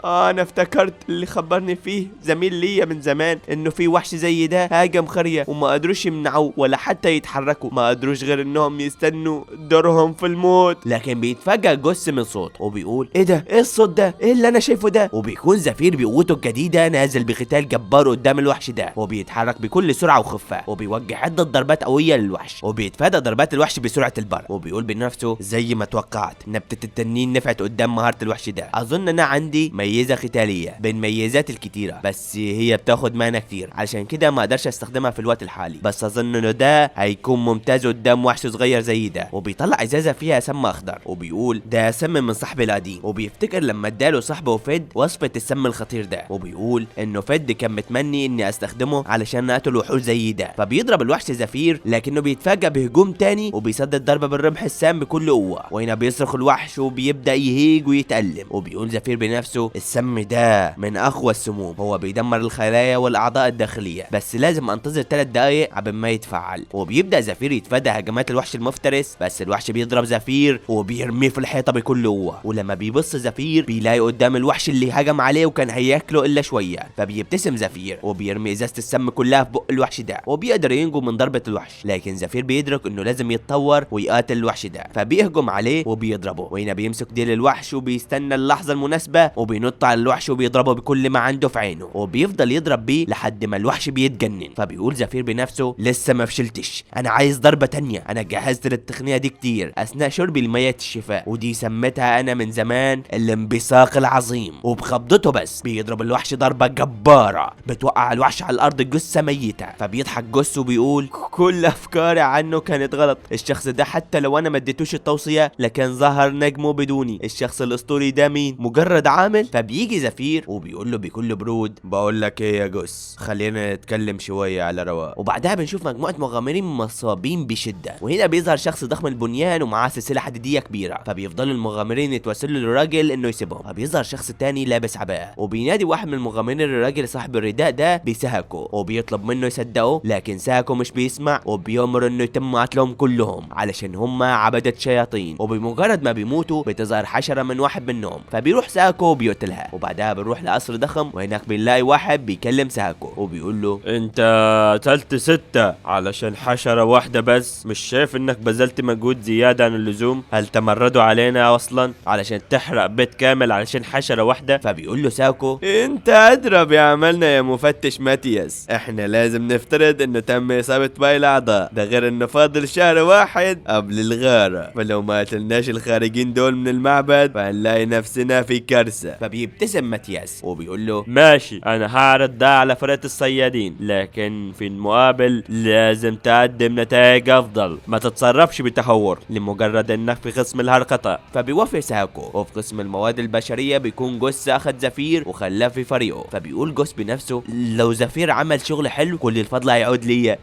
S1: انا افتكرت اللي خبرني فيه زميل ليا من زمان انه في وحش زي ده هاجم قريه وما قدروش يمنعوه ولا حتى يتحركوا، ما قدروش غير انهم يستنوا دورهم في الموت. لكن بيتفاجئ جوس من صوت وبيقول: ايه ده؟ ايه الصوت ده؟ ايه اللي انا شايفه ده؟ وبيكون زفير بقوته الجديده نازل بقتال جبار قدام الوحش ده، وبيتحرك بكل سرعه وخفه وبيوجه عده ضربات قويه للوحش وبيتفادى ضربات الوحش بسرعه البرق. وبيقول بنفسه زي ما توقعت نبتة التنين نفعت قدام مهارة الوحش ده. اظن انا عندي ميزة قتالية بين ميزات الكتيرة، بس هي بتاخد مانا كتير علشان كده ما اقدرش استخدمها في الوقت الحالي، بس اظن انه ده هيكون ممتاز قدام وحش صغير زي ده. وبيطلع ازازة فيها سم اخضر وبيقول ده سم من صاحبي القديم، وبيفتكر لما اداله صاحبه فيد وصفة السم الخطير ده، وبيقول انه فيد كان متمني اني استخدمه علشان اقتل وحوش زي ده. فبيضرب الوحش زفير لكنه بيتفاجئ بهجوم تاني وبيسدد ضربة بالرمح السام بكل قوة، وهنا بيصرخ الوحش وبيبدأ يهيج ويتألم. وبيقول زفير بنفسه السم ده من اقوى السموم، هو بيدمر الخلايا والاعضاء الداخلية، بس لازم انتظر 3 دقايق قبل ما يتفعل. وبيبدأ زفير يتفادى هجمات الوحش المفترس، بس الوحش بيضرب زفير وبيرميه في الحيطة بكل قوة. ولما بيبص زفير بيلاقي قدام الوحش اللي هجم عليه وكان هياكله الا شوية، فبيبتسم زفير وبيرمي ازازة السم كلها في بق الوحش ده، وبيقدر ينجو من ضربة الوحش. لكن زفير بيدرك انه لازم يتطور ويقاتل الوحش ده، فبيهجم عليه وبيضربه. وهنا بيمسك ديل الوحش وبيستنى اللحظة المناسبة وبينط على الوحش وبيضربه بكل ما عنده في عينه، وبيفضل يضرب بيه لحد ما الوحش بيتجنن. فبيقول زفير بنفسه لسه ما فشلتش، انا عايز ضربة تانية، انا جهزت للتقنية دي كتير اثناء شربي لمية الشفاء، ودي سميتها انا من زمان الانبثاق العظيم. وبخبضته بس بيضرب الوحش ضربة جبارة بتوقع الوحش على الارض جثة ميتة. فبيضحك جث وبيقول كل افكاري عنه كانت غلط، الشخص ده حتى لو انا ما اديتوش التوصية لكن ظهر نجمه بدوني، الشخص الاسطوري ده مين؟ مجرد عامل؟ فبيجي زفير وبيقول له بكل برود بقول لك ايه يا جث، خلينا نتكلم شوية على رواق. وبعدها بنشوف مجموعة مغامرين مصابين بشدة، وهنا بيظهر شخص ضخم البنيان ومعاه سلسلة حديدية كبيرة، فبيفضلوا المغامرين يتوسلوا للراجل انه يسيبهم. فبيظهر شخص تاني لابس عباءة وبينادي واحد من المغامرين الراجل صاحب الرداء ده بساكو، وبيطلب منه يصدقه، لكن ساكو مش بيسمع وبيأمر انه يتم قتلهم كلهم علشان هم عبدة شياطين. وبمجرد ما بيموتوا بتظهر حشرة من واحد منهم، فبيروح ساكو وبيقتلها. وبعدها بنروح لقصر ضخم وهناك بنلاقي واحد بيكلم ساكو وبيقول له
S3: انت قتلت 6 علشان حشرة واحدة بس؟ مش شايف انك بذلت مجهود زيادة عن اللزوم؟ هل تمردوا علينا اصلا علشان تحرق بيت كامل علشان حشرة واحدة؟
S1: فبيقول له ساكو
S3: انت ادرى بعملنا يا مفتش ماتياس، احنا لازم نفترض انه تم اصابة باقي الاعضاء، ده غير انه فاضل شهر واحد قبل الغارة، فلو ما قتلناش الخارجين دول من المعبد فهنلاقي نفسنا في كارثة.
S1: فبيبتسم ماتياس وبيقول له
S3: ماشي، انا هعرض ده على فرقة الصيادين، لكن في المقابل لازم تقدم نتائج افضل، ما تتصرفش بتهور لمجرد انك في قسم الهرقطة.
S1: فبيوافق ساكو، وفي قسم المواد البشرية بيكون جوس اخد زفير وخلاه في فريقه. فبيقول جوس بنفسه لو زفير عمل شغل حلو كل الفضل هيعود ليا.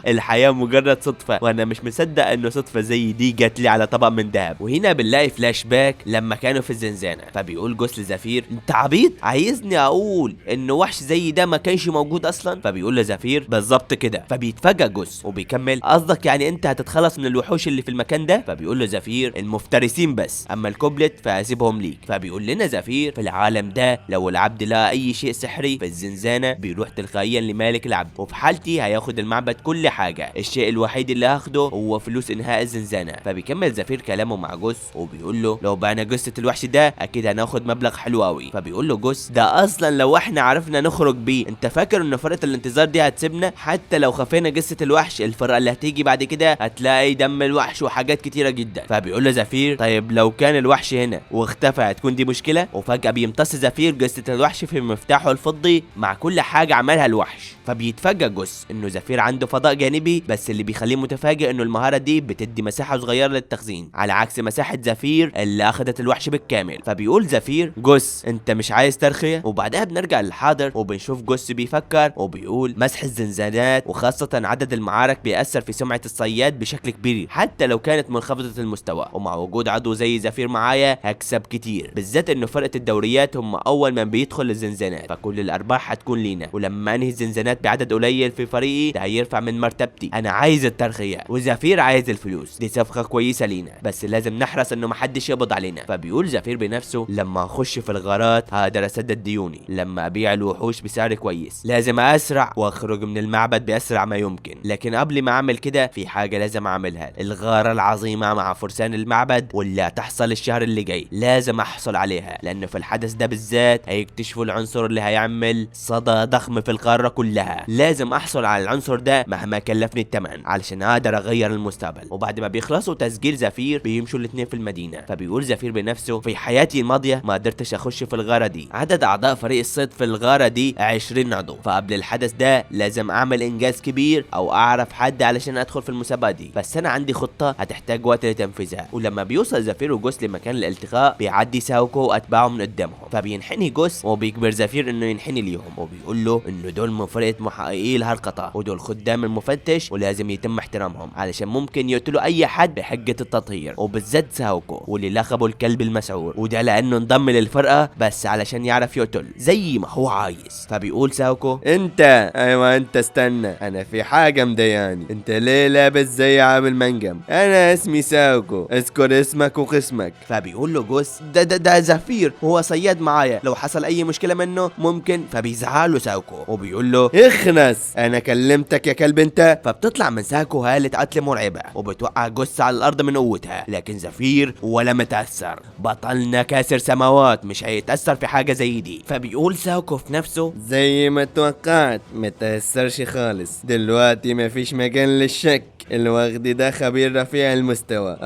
S1: الحياة مجرد صدفة، وانا مش مصدق انه صدفة زي دي جات لي على طبق من ذهب. وهنا بنلاقي فلاش باك لما كانوا في الزنزانة. فبيقول جوس لزفير انت عبيط، عايزني اقول انه وحش زي ده ما كانش موجود اصلا؟ فبيقول لزفير بالظبط كده. فبيتفاجئ جوس وبيكمل قصدك يعني انت هتتخلص من الوحوش اللي في المكان ده؟ فبيقول له زفير المفترسين بس، اما الكوبلت فهسيبهم ليك. فبيقول لنا زفير في العالم ده لو العبد لقى اي شيء سحري في الزنزانة بيروح تلقائيا لمالك العبد، وفي حالتي هياخد المعبد كل حاجة، الشيء الوحيد اللي هاخده هو فلوس انهاء الزنزانة. فبيكمل زفير كلامه مع جوس وبيقول له لو بعنا جثة الوحش ده اكيد هناخد مبلغ حلو قوي. فبيقول له جوس ده اصلا لو احنا عرفنا نخرج بيه انت فاكر ان فرقة الانتظار دي هتسيبنا؟ حتى لو خفينا جثة الوحش الفرقة اللي هتيجي بعد كده هتلاقي دم الوحش وحاجات كتيرة جدا. فبيقول له زفير طيب لو كان الوحش هنا واختفى هتكون دي مشكلة؟ وفجأة بيمتص زفير جثة الوحش في مفتاحه الفضي مع كل حاجة عملها الوحش. فبيتفاجئ جوس انه زفير عنده فضاء جانبي، بس اللي بيخليه متفاجئ انه المهارة دي بتدي مساحة صغيرة للتخزين على عكس مساحة زفير اللي اخدت الوحش بالكامل. فبيقول زفير جوس انت مش عايز ترخية؟ وبعدها بنرجع للحاضر وبنشوف جوس بيفكر وبيقول مسح الزنزانات وخاصة عدد المعارك بيأثر في سمعة الصياد بشكل كبير حتى لو كانت منخفضة المستوى، ومع وجود عضو زي زفير معايا هكسب كتير، بالذات انه فرقة الدوريات هم اول من بيدخل الزنزانات، فكل الارباح هتكون لينا، ولما انهي الزنزانات بعدد قليل في فريقي ده هيرفع من مرتبتي. انا عايز الترخية وزفير عايز الفلوس، دي صفقة كويسة لينا بس لازم نحرص انه محدش يقبض علينا. فبيقول زفير بنفسه لما اخش في الغارات هقدر اسدد ديوني، لما ابيع الوحوش بسعر كويس لازم اسرع واخرج من المعبد باسرع ما يمكن، لكن قبل ما اعمل كده في حاجة لازم اعملها، الغارة العظيمة مع فرسان المعبد واللي هتحصل الشهر اللي جاي لازم احصل عليها، لانه في الحدث ده بالذات هيكتشفوا العنصر اللي هيعمل صدى ضخم في القارة كلها، لازم احصل على العنصر ده مهما كلفني الثمن علشان اقدر اغير المستقبل. وبعد ما بيخلصوا تسجيل زفير بيمشوا الاثنين في المدينة. فبيقول زفير بنفسه في حياتي الماضية ما قدرتش اخش في الغارة دي، عدد اعضاء فريق الصيد في الغارة دي 20 عضو، فقبل الحدث ده لازم اعمل انجاز كبير او اعرف حد علشان ادخل في المسابقة دي، بس انا عندي خطة هتحتاج وقت لتنفيذها. ولما بيوصل زفير وجوس لمكان الالتقاء بيعدي ساوكو واتباعه من قدامهم، فبينحني جوس وبيجبر زفير انه ينحني ليهم، وبيقول له انه دول من فرقة محققي الهرقطة ودول خدام المفتش ولازم يتم احترامهم علشان ممكن يقتلوا اي حد بحجة التطهير، وبالذات ساوكو واللي لقبه الكلب المسعور، وده لانه انضم للفرقة بس علشان يعرف يقتل زي ما هو عايز. فبيقول ساوكو
S3: ايوه انت استنى، انا في حاجة مضايقاني، انت ليه لابس زي عامل منجم؟ انا اسمي ساوكو، اذكر اسمك وقسمك.
S1: فبيقول له جوس ده زفير هو صياد معايا، لو حصل اي مشكلة منه ممكن. فبيزعق له ساوكو وبيقول له
S3: اخنس، انا كلمتك يا كلب انت.
S1: فبتطلع من ساكو هالة قتل مرعبة وبتوقع جوس على الارض من قوتها، لكن زفير ولا متأثر، بطلنا كاسر سماوات مش هيتأثر في حاجة زي دي. فبيقول ساكو في نفسه
S3: زي ما توقعت متأثرش خالص، دلوقتي مفيش مجال للشك، الوغد ده خبير رفيع المستوى.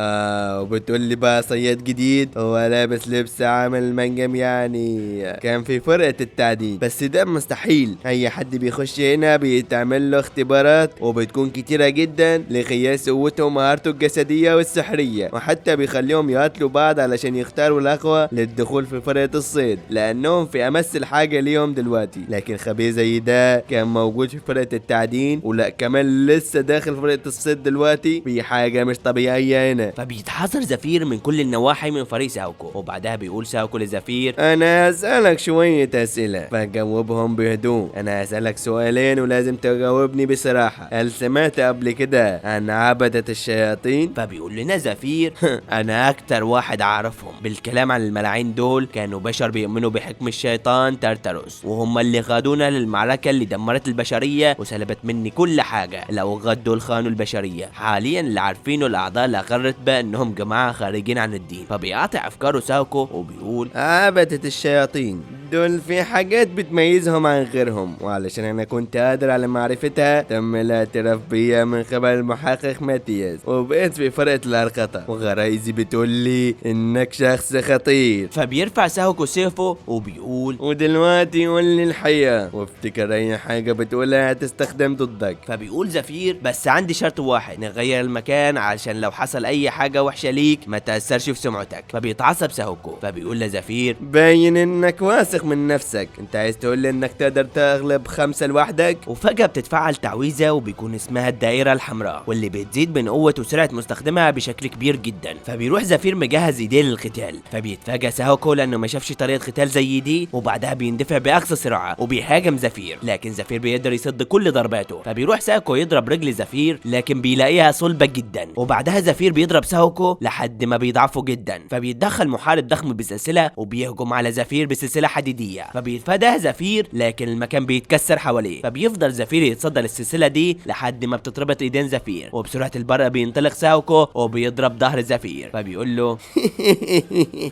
S3: وبتقول لي بقى صياد جديد هو لابس لبس عامل منجم، يعني كان في فرقة التعدين، بس ده مستحيل، اي حد بيخش هنا بيتعمل له اختبارات وبتكون كتيرة جدا لقياس قوته ومهارته الجسدية والسحرية، وحتى بيخليهم يقاتلوا بعض علشان يختاروا الاقوى للدخول في فرقة الصيد، لانهم في امس الحاجة ليهم دلوقتي. لكن خبير زي ده كان موجود في فرقة التعدين، ولا كمان لسه داخل فرقة الصيد دلوقتي، في حاجة مش طبيعية هنا.
S1: فبيتحذر زفير من كل النواحي من فريق ساوكو، وبعدها بيقول ساوكو لزفير
S3: انا هسألك شوية اسئلة فجاوبهم بهدوء، انا هسألك سؤالين ولازم تجاوبني بصراحة. هل سمعت قبل كده عن عبدة الشياطين؟
S1: فبيقول لنا زفير انا اكتر واحد اعرفهم بالكلام عن الملاعين، دول كانوا بشر بيؤمنوا بحكم الشيطان تارتاروس، وهم اللي خدونا للمعركة اللي دمرت البشرية وسلبت مني كل حاجة. لو دول خانوا البشرية، حاليا اللي عارفينه الاعضاء الاغرت بانهم جماعة خارجين عن الدين. فبيقاطع افكاره ساوكو وبيقول
S3: عبدة الشياطين دول في حاجات بتميزهم عن غيرهم، وعلشان انا كنت قادر على معرفتها تم الاعتراف بيا من قبل المحقق ماتياس، وبقيت في فرقة الهرقطة، وغرايزي بتقول لي انك شخص خطير.
S1: فبيرفع ساوكو سيفه وبيقول
S3: ودلوقتي قول لي الحقيقة، وافتكر اي حاجة بتقولها هتستخدم ضدك.
S1: فبيقول زفير بس عندي شرط واحد، نغير المكان عشان لو حصل اي حاجة وحشة ليك ما تأثرش في سمعتك. فبيتعصب ساوكو فبيقول لزفير
S3: باين انك واثق من نفسك، انت عايز تقول لي انك تقدر تغلب 5 لوحدك؟
S1: وفجأة بتتفعل تعويذة وبيكون اسمها الدائرة الحمراء، واللي بتزيد من قوة وسرعة مستخدمها بشكل كبير جدا. فبيروح زفير مجهز ايديه للقتال، فبيتفاجأ ساوكو لانه ما شافش طريقة قتال زي دي، وبعدها بيندفع باقصى سرعة وبيهاجم زفير، لكن زفير بيقدر يصد كل ضرباته. فبيروح ساوكو يضرب رجل زفير لكن بيلاقيها صلبة جدا، وبعدها زفير بيضرب ساوكو لحد ما بيضعفه جدا. فبيتدخل محارب ضخم بسلسلة وبيهجم على زفير بسلسلة حديدية، فبيتفادى زفير لكن المكان بيتكسر حواليه. فبيفضل زفير يتصدى للسلسلة دي لحد ما بتتربط ايدين زفير، وبسرعة البرق بينطلق ساوكو وبيضرب ظهر زفير. فبيقول له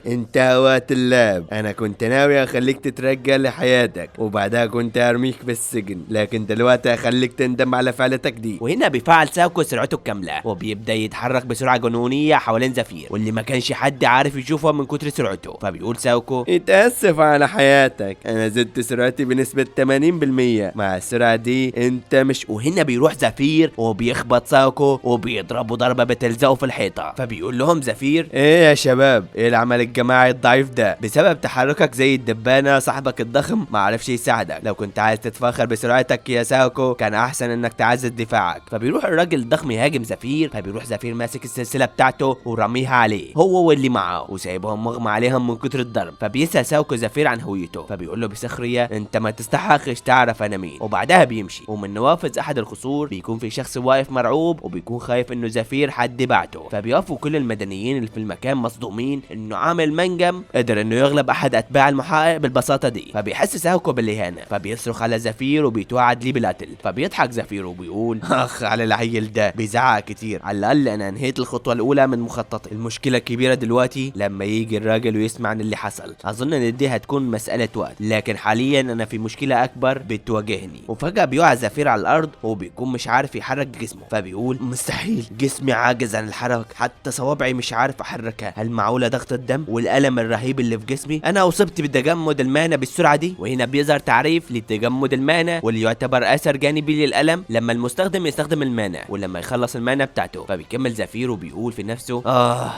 S3: انت وقت اللعب، انا كنت ناوي اخليك تترجى لحياتك وبعدها كنت ارميك بالسجن، لكن دلوقتي هخليك تندم على فعلتك دي.
S1: وهنا بيفعل ساوكو سرعته الكاملة وبيبدأ يتحرك بسرعة جنونية حوالين زفير، واللي ما كانش حد عارف يشوفه من كتر سرعته. فبيقول ساوكو
S3: اتأسف على حياتك، انا زدت سرعتي بنسبة 80%، مع السرعة دي انت مش.
S1: وهنا بيروح زفير وبيخبط ساوكو وبيضربه ضربة بتلزقه في الحيطة. فبيقول لهم زفير
S3: ايه يا شباب، ايه العمل الجماعي الضعيف ده؟
S1: بسبب تحركك زي الدبانة صاحبك الضخم ما عرفش يساعدك، لو كنت عايز تتفاخر بسرعتك يا ساوكو كان احسن انك تعزز دفاعك. فبيروح الراجل الضخم يهاجم زفير، فبيروح زفير ماسك السلسلة بتاعته ورميها عليه هو واللي معاه وسايبهم مغمى عليهم من كتر الضرب. فبيسأل ساوكو زفير عن هويته، فبيقول له بسخرية انت ما تستحقش تعرف انا مين، وبعدها بيمشي. ومن نوافذ احد القصور بيكون في شخص واقف مرعوب وبيكون خايف انه زفير حد بعته. فبيقفوا كل المدنيين اللي في المكان مصدومين انه عامل منجم قدر انه يغلب احد اتباع المحقق بالبساطة دي. فبيحس ساوكو بالاهانة، فبيصرخ على زفير وبيتوعد ليه بالقتل. فبيضحك زفير وبيقول
S3: اخ على العيل ده بيزعق كتير،
S1: على الاقل انا انهيت الخطوة الاولى من مخططي. المشكلة الكبيرة دلوقتي لما يجي الراجل ويسمع عن اللي حصل، اظن ان دي هتكون مسألة وقت، لكن حاليا انا في مشكلة اكبر بتواجهني. وفجأة بيقع زفير على الارض وبيكون مش عارف يحرك جسمه، فبيقول مستحيل، جسمي عاجز عن الحركة، حتى صوابعي مش عارف احركها. هل معقولة ضغط الدم والألم الرهيب اللي في جسمي؟ انا اصبت بتجمد المانا بالسرعة دي؟ وهنا بيظهر تعريف لتجمد المانا، واللي يعتبر اثر جانبي للألم لما المستخدم يستخدم المانا ولما يخلص المانا بتاعته. فبيكمل زفير وبيقول في نفسه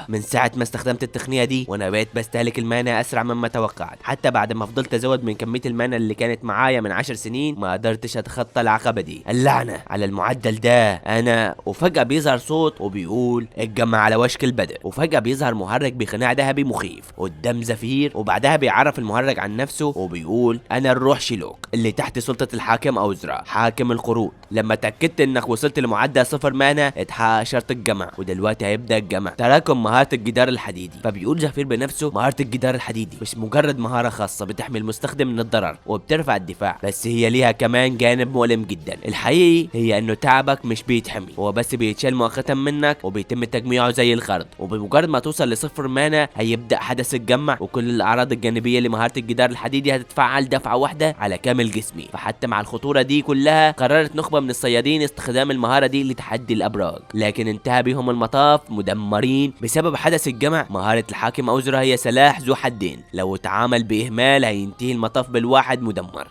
S1: من ساعة ما استخدمت التقنية دي وانا بقيت بستهلك المانا اسرع مما توقعت، حتى بعد ما فضلت ازود من كمية المانا اللي كانت معايا من 10 سنين ما قدرتش اتخطى العقبة دي. اللعنة على المعدل ده انا. وفجأة بيظهر صوت وبيقول الجمع على وشك البدء. وفجأة بيظهر مهرج بقناع ذهبي مخيف قدام زفير، وبعدها بيعرف المهرج عن نفسه وبيقول انا الروح شيلوك اللي تحت سلطة الحاكم اوزرا حاكم القرود. لما تأكدت انك وصلت لمعدل 0 مانا اتحقق شرط الجمع، ودلوقتي هيبدأ الجمع. تراكم مهارة الجدار الحديدي. فبيقول زفير بنفسه مهارة الجدار الحديدي مش مجرد مهارة خاصة بتحمي المستخدم من الضرر وبترفع الدفاع، بس هي ليها كمان جانب مؤلم جدا. الحقيقي هي انه تعبك مش بيتحمي، هو بس بيتشال مؤقتا منك وبيتم تجميعه زي الخرد، وبمجرد ما توصل لصفر مانا هيبدأ حدث الجمع، وكل الأعراض الجانبية لمهارة الجدار الحديدي هتتفعل دفعة واحدة على كامل جسمي. فحتى مع الخطورة دي كلها قررت نخبة من الصيادين استخدام المهارة دي لتحدي الأبراج، لكن انتهى بهم المطاف مدمرين بسبب حدث الجمع. مهارة الحاكم أوزرا هي سلاح ذو حدين، لو اتعامل بإهمال هينتهي المطاف بالواحد مدمر.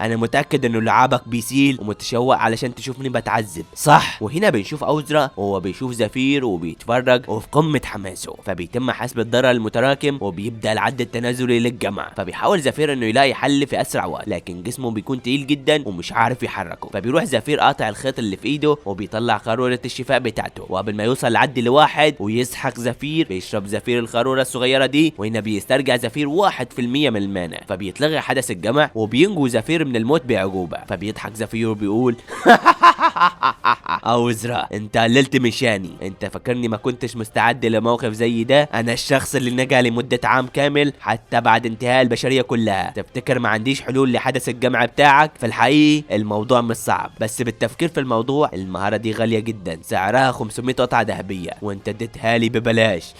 S1: أنا متأكد إنه لعابك بيسيل ومتشوق علشان تشوفني بتعذب، صح؟ وهنا بنشوف أوزرا وهو بيشوف زفير وبيتفرج وفي قمة حماسه، فبيتم حسب الضرر المتراكم وبيبدأ العد التنازلي للجمع. فبيحاول زفير إنه يلاقي حل في أسرع وقت، لكن جسمه بيكون تقيل جدا ومش عارف يحركه. فبيروح زفير قاطع الخيط اللي في إيده وبيطلع قارورة الشفاء بتاعته، وقبل ما يوصل لعد لواحد ويسحق زفير بيشرب زفير القارورة الصغيرة دي، وهنا بيسترجع زفير 1% من المانا، فبيتلغي حدث الجمع وبينجو زفير من الموت بعجوبة. فبيضحك زفير وبيقول أوزرا انت قللت مشاني، انت فكرني ما كنتش مستعد لموقف زي ده؟ انا الشخص اللي نجا لمدة عام كامل حتى بعد انتهاء البشرية كلها. تفتكر ما عنديش حلول لحدث الجمع بتاعك؟ في الحقيقة الموضوع مش صعب، بس بالتفكير في الموضوع المهارة دي غالية جدا، سعرها 500 قطعة ذهبية وانت اديتها لي ببلاش.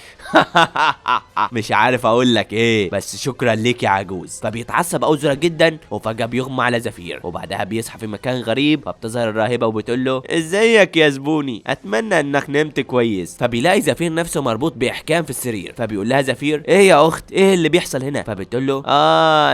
S1: مش عارف اقول لك ايه، بس شكرا ليك يا عجوز. فبيتعصب أوزرا جدا وفجأة بيغمى على زفير، وبعدها بيصحى في مكان غريب. فبتظهر الراهبة وبتقول له ازيك يا زبوني، اتمنى انك نمت كويس. فبيلاقي زفير نفسه مربوط باحكام في السرير. فبيقول لها زفير ايه يا اخت، ايه اللي بيحصل هنا؟ فبتقول له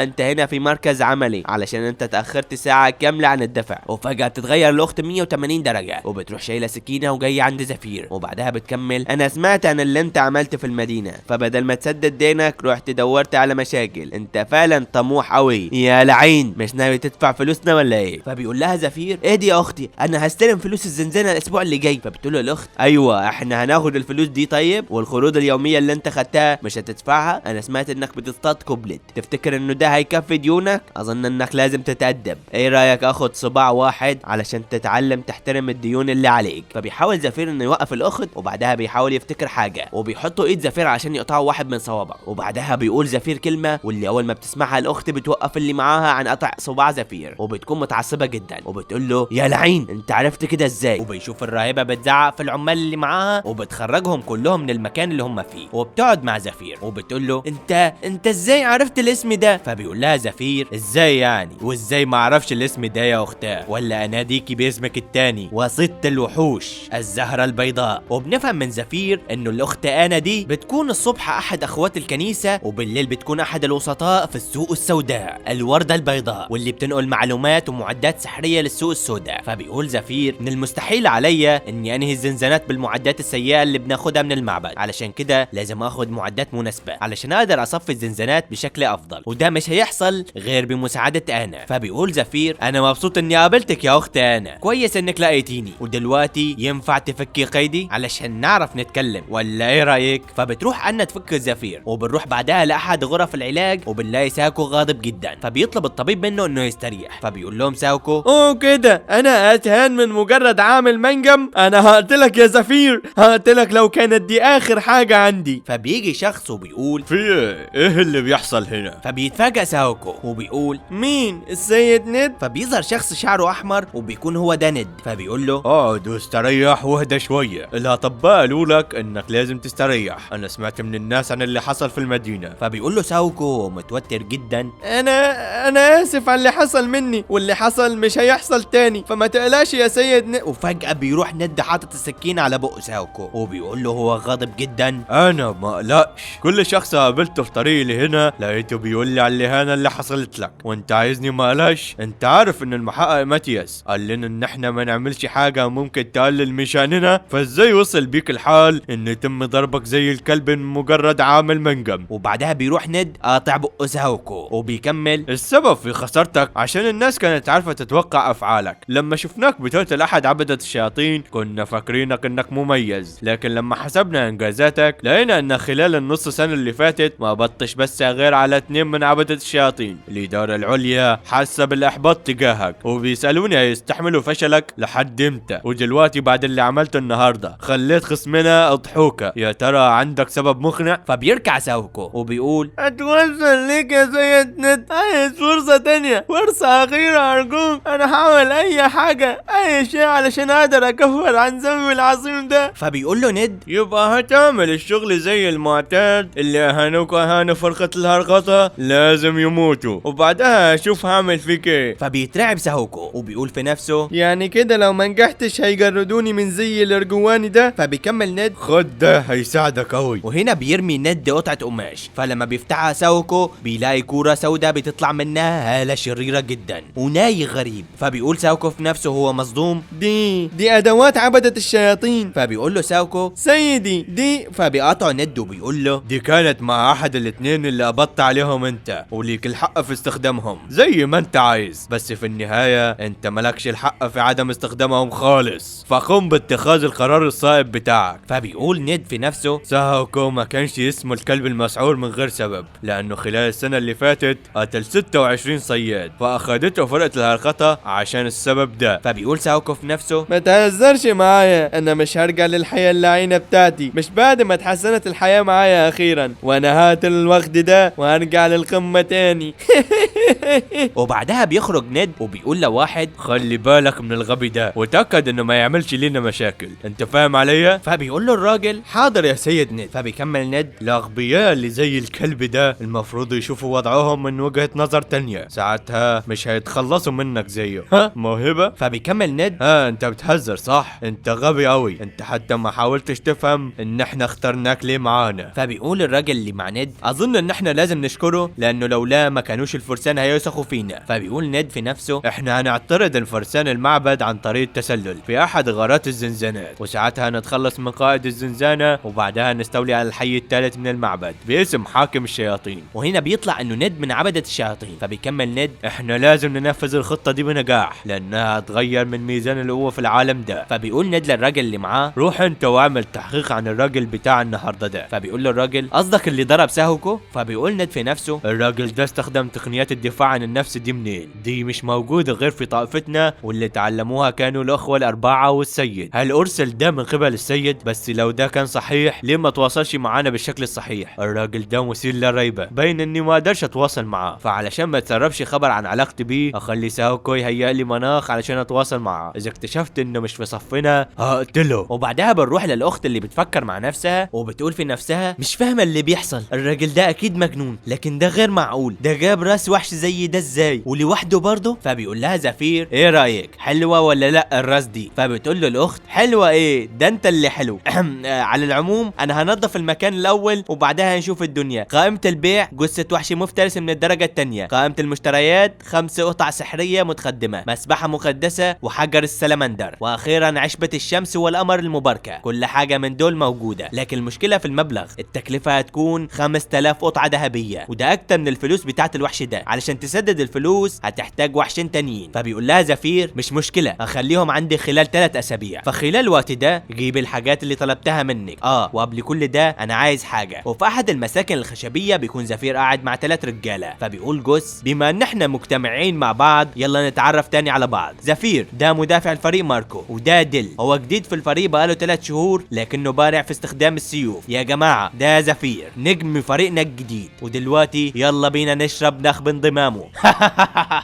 S1: انت هنا في مركز عملي علشان انت تاخرت ساعة كاملة عن الدفع. وفجأة بتتغير الاخت 180 درجة وبتروح شايلة سكينة وجاية عند زفير، وبعدها بتكمل انا سمعت عن اللي انت عملته في المدينة، فبدل ما تسدد دينك رحت دورت على مشاكل، انت فعلا طموح قوي يا لعين، مش ناوي تدفع فلوسنا ولا ايه؟ فبيقول لها زفير ايه دي يا اختي، انا هستلم فلوس الزنزانة الاسبوع اللي جاي. فبتقول له الاخت ايوه احنا هناخد الفلوس دي طيب، والقروض اليومية اللي انت خدتها مش هتدفعها؟ انا سمعت انك بتصطاد كوبلت، تفتكر انه ده هيكفي ديونك؟ اظن انك لازم تتأدب، ايه رايك اخد صباع واحد علشان تتعلم تحترم الديون اللي عليك؟ فبيحاول زفير انه يوقف الاخت، وبعدها بيحاول يفتكر حاجة وبيحطوا ايد زفير عشان يقطعوا واحد من صوابعه، وبعدها بيقول زفير كلمة واللي اول ما بتسمعها الاخت بتوقف اللي معاها عن قطع صباع زفير، وبتكون متعصبة جدا وبتقول له يا لعين انت عرفت كده ازاي؟ وبيشوف الراهبة بتزعق في العمال اللي معاها وبتخرجهم كلهم من المكان اللي هم فيه، وبتقعد مع زفير وبتقول له انت ازاي عرفت الاسم ده؟ فبيقول لها زفير ازاي يعني، وازاي ما اعرفش الاسم ده يا اختاه، ولا اناديكي باسمك التاني وسط الوحوش الزهرة البيضاء. وبنفهم من زفير انه الاخت انا دي بتكون الصبح احد اخوات الكنيسة، وبالليل بتكون احد الوسطاء في السوق السوداء الوردة البيضاء، واللي بتنقل معلومات ومعدات سحرية للسوق السوداء. فبيقول زفير من المستحيل عليا اني انهي الزنزانات بالمعدات السيئة اللي بناخدها من المعبد، علشان كده لازم اخد معدات مناسبة علشان اقدر اصفي الزنزانات بشكل افضل، وده مش هيحصل غير بمساعدة انا. فبيقول زفير انا مبسوط اني قابلتك يا اخت انا، كويس انك لقيتيني، ودلوقتي ينفع تفكي قيدي علشان نعرف نتكلم ولا ايه رايك؟ فبتروح انا تفك زفير، وبنروح بعدها لاحد غرف العلاج وبنلاقي ساكو غاضب جدا، فبيطلب الطبيب منه انه يستريح. فبيقول لهم ساكو كده انا اتهان من مجرد
S3: مجرد عامل منجم، انا هقتلك يا زفير، هقتلك لو كانت دي اخر حاجة عندي.
S1: فبيجي شخص وبيقول
S3: في ايه اللي بيحصل هنا؟
S1: فبيتفاجأ ساوكو وبيقول
S3: مين السيد ند؟
S1: فبيظهر شخص شعره احمر وبيكون هو ده ند. فبيقول له
S3: اقعد واستريح واهدى شوية، الاطباء قالوا لك انك لازم تستريح، انا سمعت من الناس عن اللي حصل في المدينة.
S1: فبيقول له ساوكو متوتر جدا
S3: انا اسف على اللي حصل مني، واللي حصل مش هيحصل تاني، فما تقلقش يا سيد ند.
S1: وفجأة بيروح ند حاطط السكين على بق ساوكو وبيقول له هو غاضب جدا
S3: انا ما اقلقش، كل شخص قابلته في طريقي لهنا لقيته بيقول لي على الاهانة اللي حصلت لك، وانت عايزني ما اقلقش؟ انت عارف ان المحقق ماتياس قال لنا ان احنا ما نعملش حاجة ممكن تقلل من شأننا، فازاي وصل بيك الحال ان يتم ضربك زي الكلب من مجرد عامل منجم؟
S1: وبعدها بيروح ند قاطع بق ساوكو وبيكمل
S3: السبب في خسارتك عشان الناس كانت عارفة تتوقع افعالك، لما شفناك بتقتل احد عبدة الشياطين كنا فاكرينك انك مميز، لكن لما حسبنا انجازاتك لقينا ان خلال النص سنة اللي فاتت ما بطش بس غير على 2 من عبدة الشياطين. الادارة العليا حاسة بالاحباط تجاهك وبيسألوني هيستحملوا فشلك لحد امتى، ودلوقتي بعد اللي عملته النهاردة خليت خصمنا اضحوكة، يا ترى عندك سبب مقنع؟
S1: فبيركع ساوكو وبيقول
S3: اتوسل ليك يا سيد ند، عايز فرصة تانية، فرصة اخيرة ارجوك، انا هعمل اي حاجة اي شيء علشان اقدر اكفر عن ذنبي العظيم ده.
S1: فبيقول له ند
S3: يبقى هتعمل الشغل زي المعتاد، اللي اهانوك اهانوا فرقة الهرقطة لازم يموتوا، وبعدها اشوف هعمل فيك ايه.
S1: فبيترعب ساوكو وبيقول في نفسه
S3: يعني كده لو ما نجحتش هيجردوني من زي الارجواني ده؟
S1: فبيكمل ند
S3: خد ده هيساعدك اوي.
S1: وهنا بيرمي ند قطعة قماش، فلما بيفتحها ساوكو بيلاقي كورة سوداء بتطلع منها هالة شريرة جدا وناي غريب. فبيقول ساوكو في نفسه هو مصدوم
S3: دي ادوات عبدة الشياطين.
S1: فبيقول له ساوكو
S3: سيدي دي،
S1: فبيقاطع ند وبيقول له
S3: دي كانت مع احد الاتنين اللي قبضت عليهم انت، وليك الحق في استخدامهم زي ما انت عايز، بس في النهاية انت ملكش الحق في عدم استخدامهم خالص، فقم باتخاذ القرار الصائب بتاعك.
S1: فبيقول ند في نفسه
S3: ساوكو ما كانش اسمه الكلب المسعور من غير سبب، لانه خلال السنة اللي فاتت قتل 26 صياد فاخدته فرقة الهرقطة عشان السبب ده.
S1: فبيقول ساوكو في نفسه
S3: ما تهزرش معايا، انا مش هرجع للحياة اللعينة بتاعتي مش بعد ما اتحسنت الحياة معايا اخيرا، وانا هقتل الوقت ده وهرجع للقمة تاني.
S1: وبعدها بيخرج ند وبيقول لواحد
S3: خلي بالك من الغبي ده وتأكد انه ما يعملش لنا مشاكل، انت فاهم عليا؟
S1: فبيقول له الراجل حاضر يا سيد ند. فبيكمل ند
S3: الاغبياء اللي زي الكلب ده المفروض يشوفوا وضعهم من وجهة نظر تانية، ساعتها مش هيتخلصوا منك زيه. ها موهبة؟
S1: فبيكمل ند
S3: انت بتهزر صح؟ انت غبي قوي، انت حتى ما حاولتش تفهم ان احنا اخترناك ليه معانا.
S1: فبيقول الراجل اللي مع ند اظن ان احنا لازم نشكره لانه لولا ما كانوش الفرسان هيوسخوا فينا. فبيقول ند في نفسه
S3: احنا هنعترض الفرسان المعبد عن طريق التسلل في احد غارات الزنزانات، وساعتها نتخلص من قائد الزنزانة وبعدها نستولي على الحي الثالث من المعبد باسم حاكم الشياطين.
S1: وهنا بيطلع انه ند من عبدة الشياطين. فبيكمل ند
S3: احنا لازم ننفذ الخطة دي بنجاح لانها هتغير من ميزان القوة في العالم ده.
S1: فبيقول ند للراجل اللي معاه
S3: روح انت واعمل تحقيق عن الراجل بتاع النهارده ده.
S1: فبيقول له الراجل قصدك اللي ضرب ساوكو؟ فبيقول ند في نفسه
S3: الراجل ده استخدم تقنيات الدفاع عن النفس دي منين؟ دي مش موجودة غير في طائفتنا، واللي تعلموها كانوا الاخوة الاربعة والسيد. هل ارسل ده من قبل السيد؟ بس لو ده كان صحيح ليه ما تواصلش معانا بالشكل الصحيح؟ الراجل ده مثير للريبة، باين اني ما اقدرش اتواصل معاه، فعلشان ما تسربش خبر عن علاقتي بيه اخلي ساوكو يهيئ لي مناخ علشان اتواصل معاه، اذا اكتشفت انه مش في صفنا هقتله.
S1: وبعدها بنروح للاخت اللي بتفكر مع نفسها وبتقول في نفسها مش فاهمه اللي بيحصل، الراجل ده اكيد مجنون، لكن ده غير معقول، ده جاب راس وحش زي ده ازاي ولوحده برضه؟ فبيقول لها زفير ايه رايك حلوه ولا لا الراس دي؟ فبتقول له الاخت حلوه ايه ده انت اللي حلو. على العموم انا هنضف المكان الاول وبعدها هنشوف الدنيا. قائمه البيع جثه وحش مفترس من الدرجه الثانيه، قائمه المشتريات 5 قطع سحريه متقدمه، مسبحه مقدسه وحجر السلمندر، واخيرا عشبه الشمس والقمر المباركه. كل حاجه من دول موجوده، لكن المشكله في المبلغ، التكلفه هتكون 5000 قطعه ذهبيه، وده اكتر من الفلوس بتاعه الوحش ده. علشان تسدد الفلوس هتحتاج وحشين تانيين. فبيقول لها زفير مش مشكله، هخليهم عندي خلال 3 اسابيع، فخلال الوقت ده جيب الحاجات اللي طلبتها منك. وقبل كل ده انا عايز حاجه. وفي احد المساكن الخشبيه بيكون زفير قاعد مع 3 رجاله. فبيقول جوس بما ان احنا مجتمعين مع بعض يلا نتعرف تاني على بعض. زفير ده مدافع الفريق ماركو، وده ديل هو جديد في الفريق بقاله 3 شهور لكنه بارع في استخدام السيوف. يا جماعه ده زفير نجم فريقنا الجديد، ودلوقتي يلا بينا نشرب نخب انضمامه.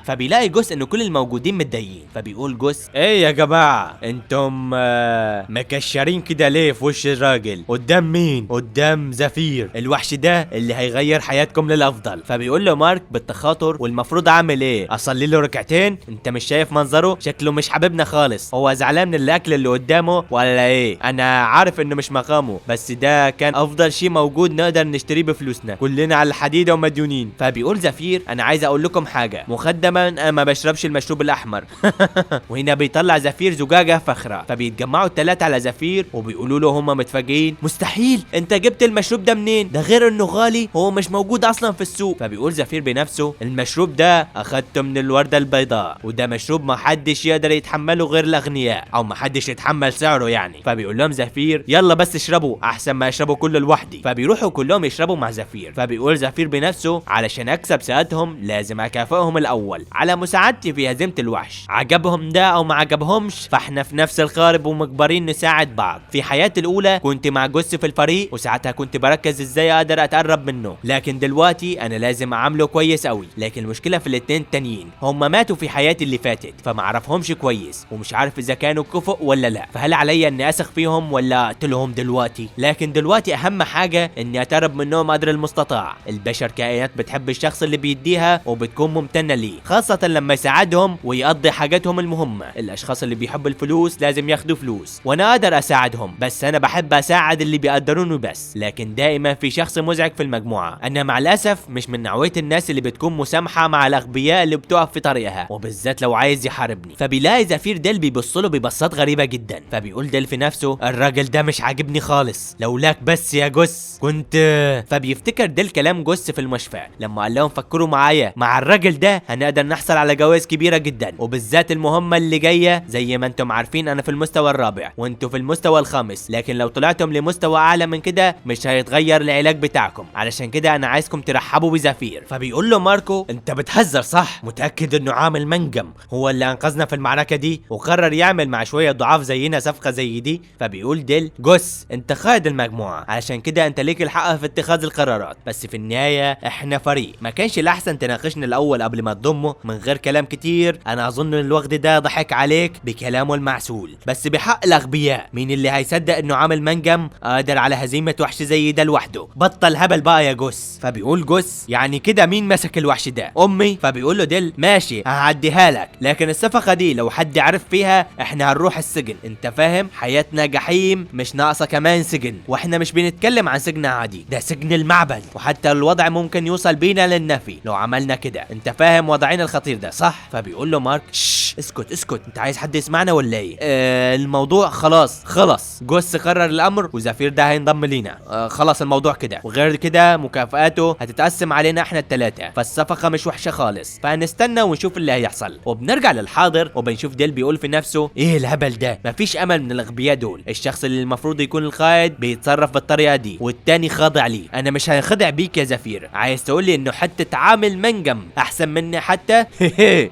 S1: فبيلاقي جوس انه كل الموجودين متضايقين. فبيقول جوس ايه يا جماعه انتم مكشرين كده ليه في وش الراجل؟ قدام مين؟ قدام زفير الوحش ده اللي هيغير حياتكم للافضل. فبيقول له مارك بالتخاطر والمفروض اعمل ايه؟ اصلي له ركعتين؟ انت مش شايف منظره؟ شكله مش حاببنا خالص، هو زعلان من الاكل اللي قدامه ولا ايه؟ انا عارف انه مش مقامه بس ده كان افضل شيء موجود نقدر نشتريه بفلوسنا، كلنا على الحديده ومديونين. فبيقول زفير انا عايز اقول لكم حاجه مقدما، انا ما بشربش المشروب الاحمر. وهنا بيطلع زفير زجاجه فخره. فبيتجمعوا ال3 على زفير وبيقولوا له هم متفاجئين مستحيل انت جبت المشروب ده منين؟ ده غير انه غالي، هو مش موجود اصلا في السوق. فبيقول زفير بنفسه المشروب ده اخدته من الورده البيضاء، وده مشروب ما حدش يقدر يتحمله غير الاغنياء، او ما حدش يتحمل سعره يعني. فبيقول لهم زفير يلا بس اشربوا احسن ما اشربوا كله لوحدي. فبيروحوا كلهم يشربوا مع زفير. فبيقول زفير بنفسه علشان اكسب ثقتهم لازم اكافئهم الاول على مساعدتي في هزيمه الوحش، عجبهم ده او ما عجبهمش فاحنا في نفس القارب ومجبرين نساعد بعض. في حياتي الاولى كنت مع جوس في الفريق وساعتها كنت بركز ازاي اقدر اتقرب منه، لكن دلوقتي انا لازم اعامله كويس قوي. لكن المشكله في الاتنين التانيين هم ماتوا في حياتي اللي فاتت فما اعرفهمش كويس ومش عارف اذا كانوا كفؤ ولا لا، فهل عليا اني اثق فيهم ولا اقتلهم دلوقتي؟ لكن دلوقتي اهم حاجه اني اتقرب منهم قدر المستطاع. البشر كائنات بتحب الشخص اللي بيديها وبتكون ممتنه ليه، خاصه لما يساعدهم ويقضي حاجاتهم المهمه. الاشخاص اللي بيحبوا الفلوس لازم ياخدوا فلوس وانا اقدر اساعدهم، بس انا بحب اساعد اللي بيقدروني بس. لكن دائما في شخص مزعج في المجموعه، انا مع الاسف مش من نوعيه الناس اللي بتكون مسامحه مع الاغبياء اللي بتقف في طريقها، وبالذات لو عايز يحاربني. فبيلاقي زفير ديل بيبص له ببصات غريبه جدا. فبيقول ديل في نفسه الراجل ده مش عاجبني خالص، لولاك بس يا جوس كنت. فبيفتكر ديل كلام جوس في المشفى لما قال لهم فكروا معايا، مع الراجل ده هنقدر نحصل على جوائز كبيره جدا، وبالذات المهمه اللي جايه. زي ما انتم عارفين انا في المستوى الرابع وانتم في المستوى الخامس، لكن لو طلعتم لمستوى اعلى من كده مش هيتغير العلاج بتاعكم، علشان كده انا عايزكم ترحبوا بزفير. فبيقول له ماركو انت بتهزر صح؟ متاكد انه عامل منجم هو اللي انقذنا في المعركه دي وقرر يعمل مع شويه ضعاف زينا صفقه زي دي؟ فبيقول ديل جوس انت قائد المجموعه علشان كده انت ليك الحق في اتخاذ القرارات، بس في النهايه احنا فريق، ما كانش الاحسن تناقشنا الاول قبل ما تضمه من غير كلام كتير؟ انا اظن ان الوقت ده ضحك عليك بكلامه المعسول، بس بحق الاغبياء مين اللي هيصدق انه عامل منجم قادر على هزيمه وحش زي ده لوحده؟ بطل هبل بقى يا جوس. فبيقول جوس يعني كده مين مسك الوحش ده؟ امي. فبيقول له ديل ماشي هعديها لك، لكن الصفقه دي لو حد عرف فيها احنا هنروح السجن، انت فاهم؟ حياتنا جحيم مش ناقصه كمان سجن، واحنا مش بنتكلم عن سجن عادي، ده سجن المعبد، وحتى الوضع ممكن يوصل بينا للنفي لو عملنا كده، انت فاهم وضعنا الخطير ده صح؟ فبيقول له مارك اسكت اسكت، انت عايز حد يسمعنا ولا ايه؟ الموضوع خلاص جوس قرر الامر وزفير ده هينضم لينا. خلاص الموضوع كده، وغير كده مكافآته هتتقسم علينا احنا ال3، فالصفقه مش وحشه خالص، فهنستنى ونشوف اللي هيحصل. وبنرجع للحاضر وبنشوف ديل بيقول في نفسه ايه الهبل ده؟ مفيش امل من الاغبياء دول، الشخص اللي المفروض يكون القائد بيتصرف بالطريقه دي والتاني خاضع ليه، انا مش هنخدع بيك يا زفير، عايز تقول لي انه حتى عامل منجم احسن مني حتى؟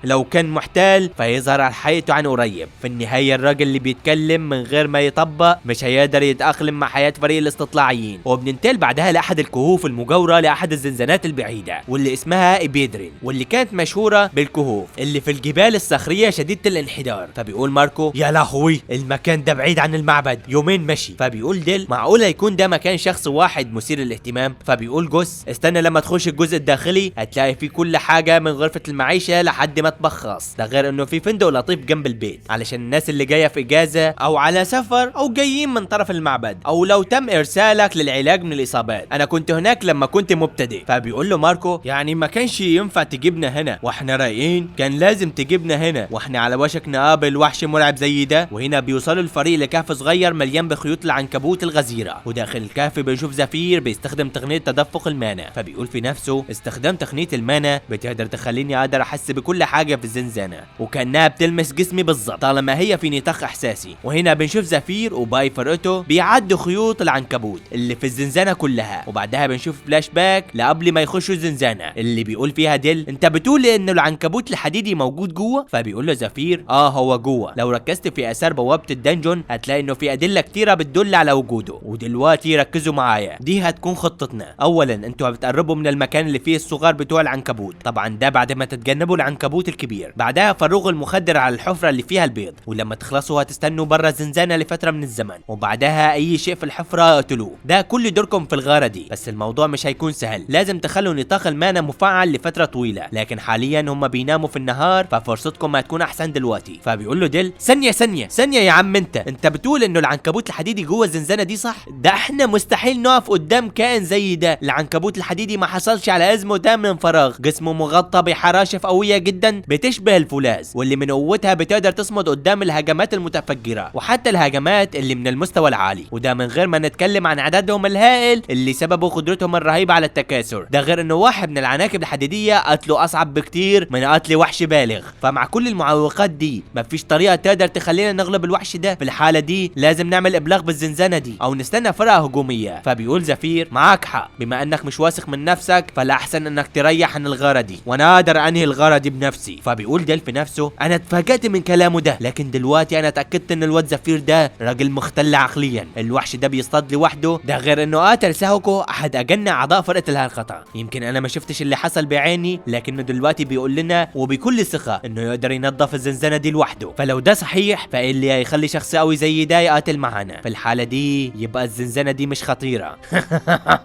S1: لو كان محتال فيظهر على حقيقته عن قريب. في النهايه الراجل اللي بيتكلم من غير ما يطبق مش هيقدر يتاقلم مع حياه فريق الاستطلاعيين. وبننتقل بعدها لاحد الكهوف المجاوره لاحد الزنزانات البعيده واللي اسمها إبيدرين، واللي كانت مشهوره بالكهوف اللي في الجبال الصخريه شديده الانحدار. فبيقول ماركو يا لهوي المكان ده بعيد عن المعبد 2 يوم مشي. فبيقول ديل معقوله يكون ده مكان شخص واحد مثير للاهتمام؟ فبيقول جوس استنى لما تخش الجزء الداخلي هتلاقي فيه كل حاجه من غرفه المعيشه لحد مطبخ خاص، ده غير انه في فندق لطيف جنب البيت علشان الناس اللي جايه في اجازه او على سفر او جايين من طرف المعبد، او لو تم ارسالك للعلاج من الاصابات. انا كنت هناك لما كنت مبتدئ. فبيقول له ماركو يعني ما كانش ينفع تجيبنا هنا واحنا رايقين؟ كان لازم تجيبنا هنا واحنا على وشك نقابل وحش مرعب زي ده. وهنا بيوصلوا الفريق لكهف صغير مليان بخيوط العنكبوت الغزيره، وداخل الكهف بنشوف زفير بيستخدم تقنيه تدفق المانا. فبيقول في نفسه استخدام تقنيه المانا مانا بتقدر تخليني اقدر احس بكل حاجه في الزنزانه وكانها بتلمس جسمي بالظبط طالما هي في نطاق احساسي. وهنا بنشوف زفير وباي فرقته بيعدوا خيوط العنكبوت اللي في الزنزانه كلها، وبعدها بنشوف فلاش باك لقبل ما يخشوا الزنزانه اللي بيقول فيها ديل انت بتقول ان العنكبوت الحديدي موجود جوه؟ فبيقول له زفير هو جوه، لو ركزت في اثار بوابه الدنجون هتلاقي انه في ادله كتيره بتدل على وجوده. ودلوقتي ركزوا معايا، دي هتكون خطتنا. اولا انتوا بتقربوا من المكان اللي فيه الصغار بتوع العنكبوت، طبعا ده بعد ما تتجنبوا العنكبوت الكبير. بعدها فرغوا المخدر على الحفره اللي فيها البيض، ولما تخلصوا هتستنوا بره الزنزانه لفتره من الزمن، وبعدها اي شيء في الحفره اقتلوه. ده كل دوركم في الغاره دي، بس الموضوع مش هيكون سهل، لازم تخلوا نطاق المانا مفعل لفتره طويله، لكن حاليا هم بيناموا في النهار ففرصتكم هتكون احسن دلوقتي. فبيقول له ديل ثانيه يا عم، انت بتقول انه العنكبوت الحديدي جوه الزنزانه دي صح؟ ده احنا مستحيل نقف قدام كائن زي ده. العنكبوت الحديدي ما حصلش على اسمه ده من فراغ، جسمه مغطى بحراشف قويه جدا بتشبه الفولاذ، واللي من قوتها بتقدر تصمد قدام الهجمات المتفجره وحتى الهجمات اللي من المستوى العالي، وده من غير ما نتكلم عن عددهم الهائل اللي سببوا قدرتهم الرهيبه على التكاثر. ده غير انه واحد من العناكب الحديديه قتله اصعب بكتير من قتل وحش بالغ. فمع كل المعوقات دي مفيش طريقه تقدر تخلينا نغلب الوحش ده. في الحاله دي لازم نعمل ابلاغ بالزنزانه دي او نستنى فرقه هجوميه. فبيقول زفير معاك حق، بما انك مش واثق من نفسك فالاحسن انك تريح عن الغاره دي وانا اقدر انهي الغاره دي بنفسي. فبيقول ديل في نفسه انا اتفاجأت من كلامه ده، لكن دلوقتي انا اتاكدت ان الواد زفير ده راجل مختل عقليا. الوحش ده بيصطاد لوحده، ده غير انه قاتل ساهوكو احد اجن اعضاء فرقه الهرخطه. يمكن انا ما شفتش اللي حصل بعيني، لكنه دلوقتي بيقول لنا وبكل ثقه انه يقدر ينظف الزنزانه دي لوحده. فلو ده صحيح فايه اللي هيخلي شخص قوي زي ده يقاتل معانا؟ في الحاله دي يبقى الزنزانه دي مش خطيره.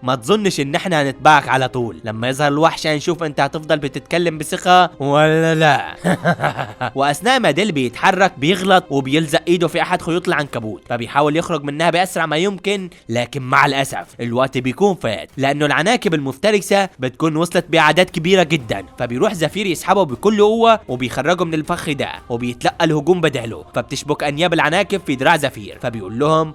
S1: ما تظنش ان احنا هنتبعك على طول، لما يظهر الوحش هنشوف انت هتفضل بتتكلم بثقه ولا لا. واثناء ما ديل بيتحرك بيغلط وبيلزق ايده في احد خيوط العنكبوت، فبيحاول يخرج منها باسرع ما يمكن، لكن مع الاسف الوقت بيكون فات لانه العناكب المفترسه بتكون وصلت باعداد كبيره جدا. فبيروح زفير يسحبه بكل قوه وبيخرجه من الفخ ده وبيتلقى الهجوم بداله، فبتشبك انياب العناكب في دراع زفير. فبيقول لهم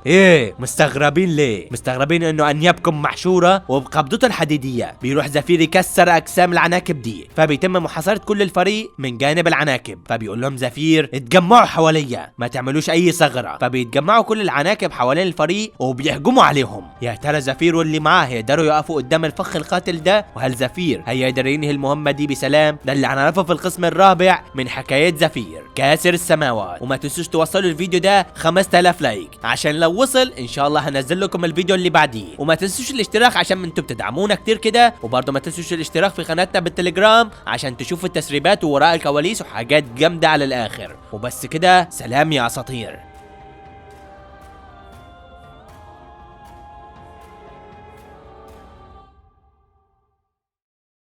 S1: مستغربين ليه؟ مستغربين انه انيابكم محشوره؟ وبقبضته الحديديه بيروح زفير يكسر اجسام العناكب دي، فبيتم محاصره كل الفريق من جانب العناكب. فبيقول لهم زفير اتجمعوا حواليا، ما تعملوش اي ثغره. فبيتجمعوا كل العناكب حوالين الفريق وبيهجموا عليهم. يا ترى زفير واللي معاه يقدروا يقفوا قدام الفخ القاتل ده؟ وهل زفير هيقدر ينهي المهمه دي بسلام؟ ده اللي هنعرفه في القسم الرابع من حكايات زفير كاسر السماوات. وما تنسوش توصلوا الفيديو ده 5000 لايك عشان لو وصل ان شاء الله هنزل لكم الفيديو اللي بعديه. وما تنسوش الاشتراك عشان انتوا بتدعمونا كتير كده، وبرضه ما تنسوش الاشتراك في قناتنا بالتليجرام عشان تشوفوا التسريبات ووراء الكواليس وحاجات جامده على الاخر. وبس كده، سلام يا اساطير.